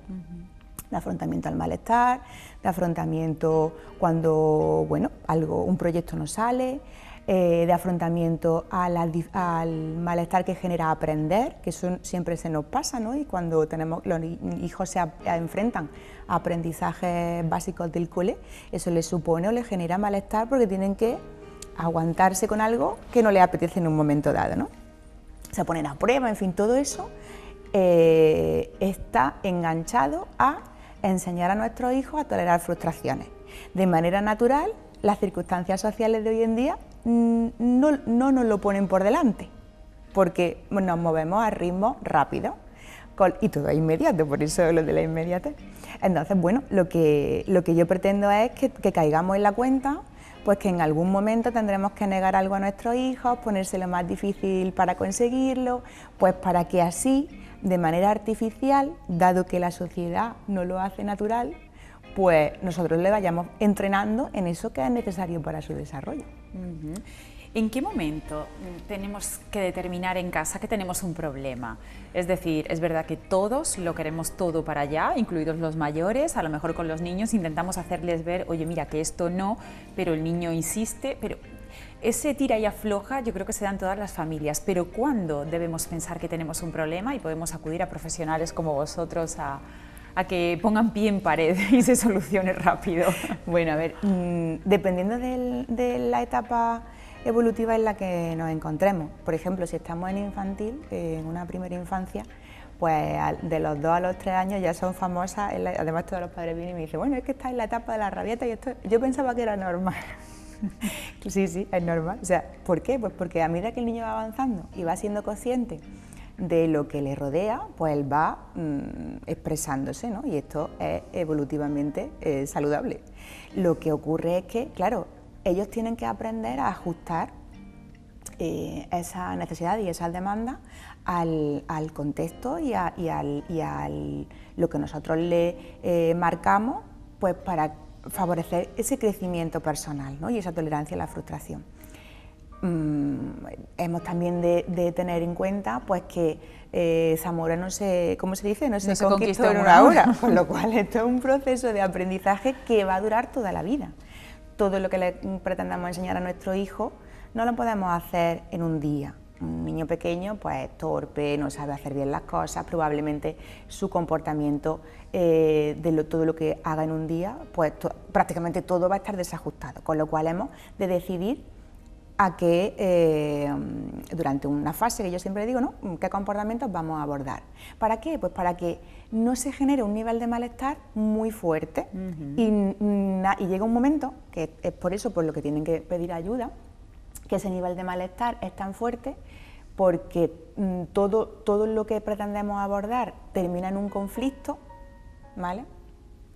De afrontamiento al malestar, de afrontamiento cuando, bueno, un proyecto no sale, de afrontamiento al malestar que genera aprender, que eso siempre se nos pasa, ¿no? Y cuando los hijos se enfrentan a aprendizajes básicos del cole, eso les supone o les genera malestar porque tienen que aguantarse con algo que no les apetece en un momento dado, ¿no? Se ponen a prueba, en fin, todo eso está enganchado a enseñar a nuestros hijos a tolerar frustraciones. De manera natural, las circunstancias sociales de hoy en día no nos lo ponen por delante, porque nos movemos a ritmos rápidos y todo es inmediato, por eso lo de la inmediatez. Entonces, bueno, lo que yo pretendo es que caigamos en la cuenta, pues que en algún momento tendremos que negar algo a nuestros hijos, ponérselo más difícil para conseguirlo, pues para que así, de manera artificial, dado que la sociedad no lo hace natural, pues nosotros le vayamos entrenando en eso que es necesario para su desarrollo. ¿En qué momento tenemos que determinar en casa que tenemos un problema? Es decir, es verdad que todos lo queremos todo para allá, incluidos los mayores, a lo mejor con los niños intentamos hacerles ver, oye, mira, que esto no, pero el niño insiste, pero ese tira y afloja yo creo que se da en todas las familias, pero ¿cuándo debemos pensar que tenemos un problema y podemos acudir a profesionales como vosotros a que pongan pie en pared y se solucione rápido? Bueno, a ver, dependiendo de la etapa evolutiva en la que nos encontremos, por ejemplo, si estamos en infantil, en una primera infancia, pues de los 2 a los 3 años ya son famosas, además todos los padres vienen y me dicen, bueno, es que está en la etapa de la rabieta y esto, yo pensaba que era normal. Sí, es normal. O sea, ¿por qué? Pues porque a medida que el niño va avanzando y va siendo consciente de lo que le rodea, pues él va expresándose, ¿no? Y esto es evolutivamente saludable. Lo que ocurre es que, claro, ellos tienen que aprender a ajustar esa necesidad y esas demandas al contexto y a lo que nosotros le marcamos, pues para favorecer ese crecimiento personal, ¿no? Y esa tolerancia a la frustración. Hemos también de tener en cuenta pues que Zamora no se, ¿cómo se dice? No se conquistó en una hora, con lo cual esto es un proceso de aprendizaje que va a durar toda la vida. Todo lo que le pretendamos enseñar a nuestro hijo no lo podemos hacer en un día. Un niño pequeño pues es torpe, no sabe hacer bien las cosas, probablemente su comportamiento todo lo que haga en un día, pues prácticamente todo va a estar desajustado, con lo cual hemos de decidir a qué, durante una fase que yo siempre digo, ¿no? ¿Qué comportamientos vamos a abordar? ¿Para qué? Pues para que no se genere un nivel de malestar muy fuerte y llega un momento, que es por eso por lo que tienen que pedir ayuda, que ese nivel de malestar es tan fuerte porque todo lo que pretendemos abordar termina en un conflicto, ¿vale?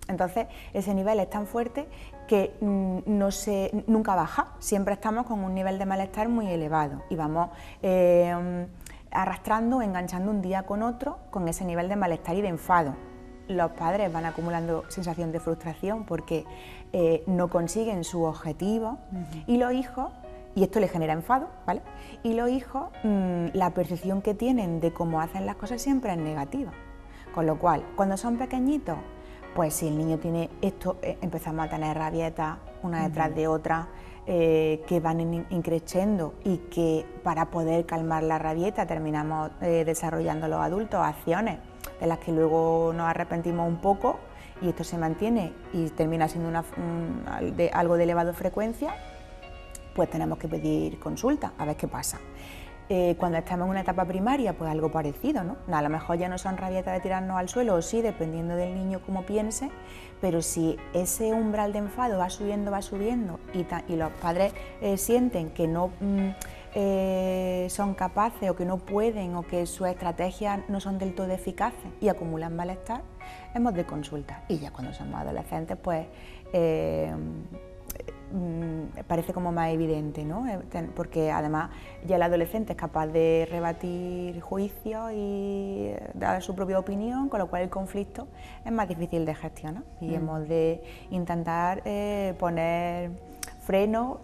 Entonces ese nivel es tan fuerte que nunca baja, siempre estamos con un nivel de malestar muy elevado y vamos arrastrando, enganchando un día con otro con ese nivel de malestar y de enfado. Los padres van acumulando sensación de frustración porque no consiguen su objetivo y los hijos, y esto les genera enfado, ¿vale? Y los hijos, la percepción que tienen de cómo hacen las cosas siempre es negativa, con lo cual cuando son pequeñitos, pues si el niño tiene esto, empezamos a tener rabietas una detrás de otra, que van increciendo y que para poder calmar la rabieta terminamos desarrollando los adultos acciones de las que luego nos arrepentimos un poco y esto se mantiene y termina siendo algo de elevada frecuencia, pues tenemos que pedir consulta a ver qué pasa. Cuando estamos en una etapa primaria, pues algo parecido, ¿no? A lo mejor ya no son rabietas de tirarnos al suelo, o sí, dependiendo del niño cómo piense, pero si ese umbral de enfado va subiendo y los padres sienten que no son capaces o que no pueden o que sus estrategias no son del todo eficaces y acumulan malestar, hemos de consultar. Y ya cuando somos adolescentes, pues parece como más evidente, ¿no? Porque además ya el adolescente es capaz de rebatir juicios y dar su propia opinión, con lo cual el conflicto es más difícil de gestionar y hemos de intentar poner freno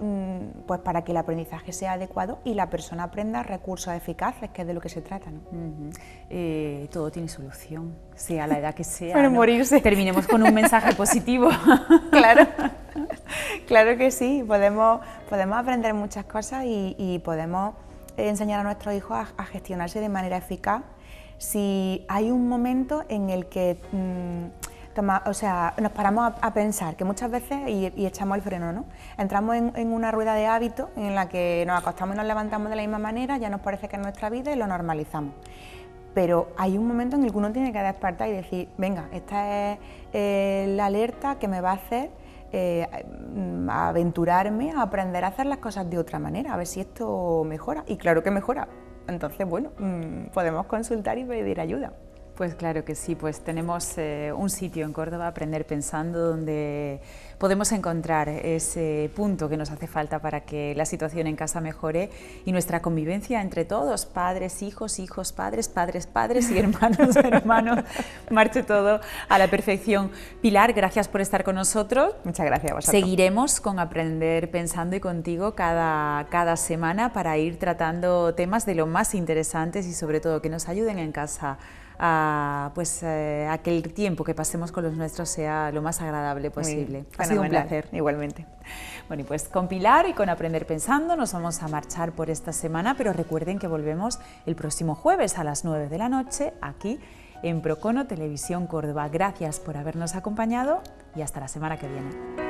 pues para que el aprendizaje sea adecuado y la persona aprenda recursos eficaces, que es de lo que se trata, ¿no? Todo tiene solución, sea la edad que sea. Para ¿no? morirse. Terminemos con un mensaje positivo. Claro, claro que sí, podemos aprender muchas cosas y podemos enseñar a nuestros hijos a gestionarse de manera eficaz si hay un momento en el que nos paramos a pensar, que muchas veces y echamos el freno, ¿no? Entramos en una rueda de hábitos en la que nos acostamos y nos levantamos de la misma manera, ya nos parece que es nuestra vida y lo normalizamos. Pero hay un momento en el que uno tiene que despertar y decir, venga, esta es la alerta que me va a hacer a aventurarme a aprender a hacer las cosas de otra manera, a ver si esto mejora. Y claro que mejora. Entonces, bueno, podemos consultar y pedir ayuda. Pues claro que sí, pues tenemos un sitio en Córdoba, Aprender Pensando, donde podemos encontrar ese punto que nos hace falta para que la situación en casa mejore y nuestra convivencia entre todos, padres, hijos, hijos, padres, padres, padres y hermanos, hermanos, marche todo a la perfección. Pilar, gracias por estar con nosotros. Muchas gracias a vosotros. Seguiremos con Aprender Pensando y contigo cada semana para ir tratando temas de lo más interesantes y sobre todo que nos ayuden en casa a que el tiempo que pasemos con los nuestros sea lo más agradable posible. Ha sido un placer. Igualmente. Bueno, y pues con Pilar y con Aprender Pensando nos vamos a marchar por esta semana, pero recuerden que volvemos el próximo jueves a las 9 de la noche aquí en Procono Televisión Córdoba. Gracias por habernos acompañado y hasta la semana que viene.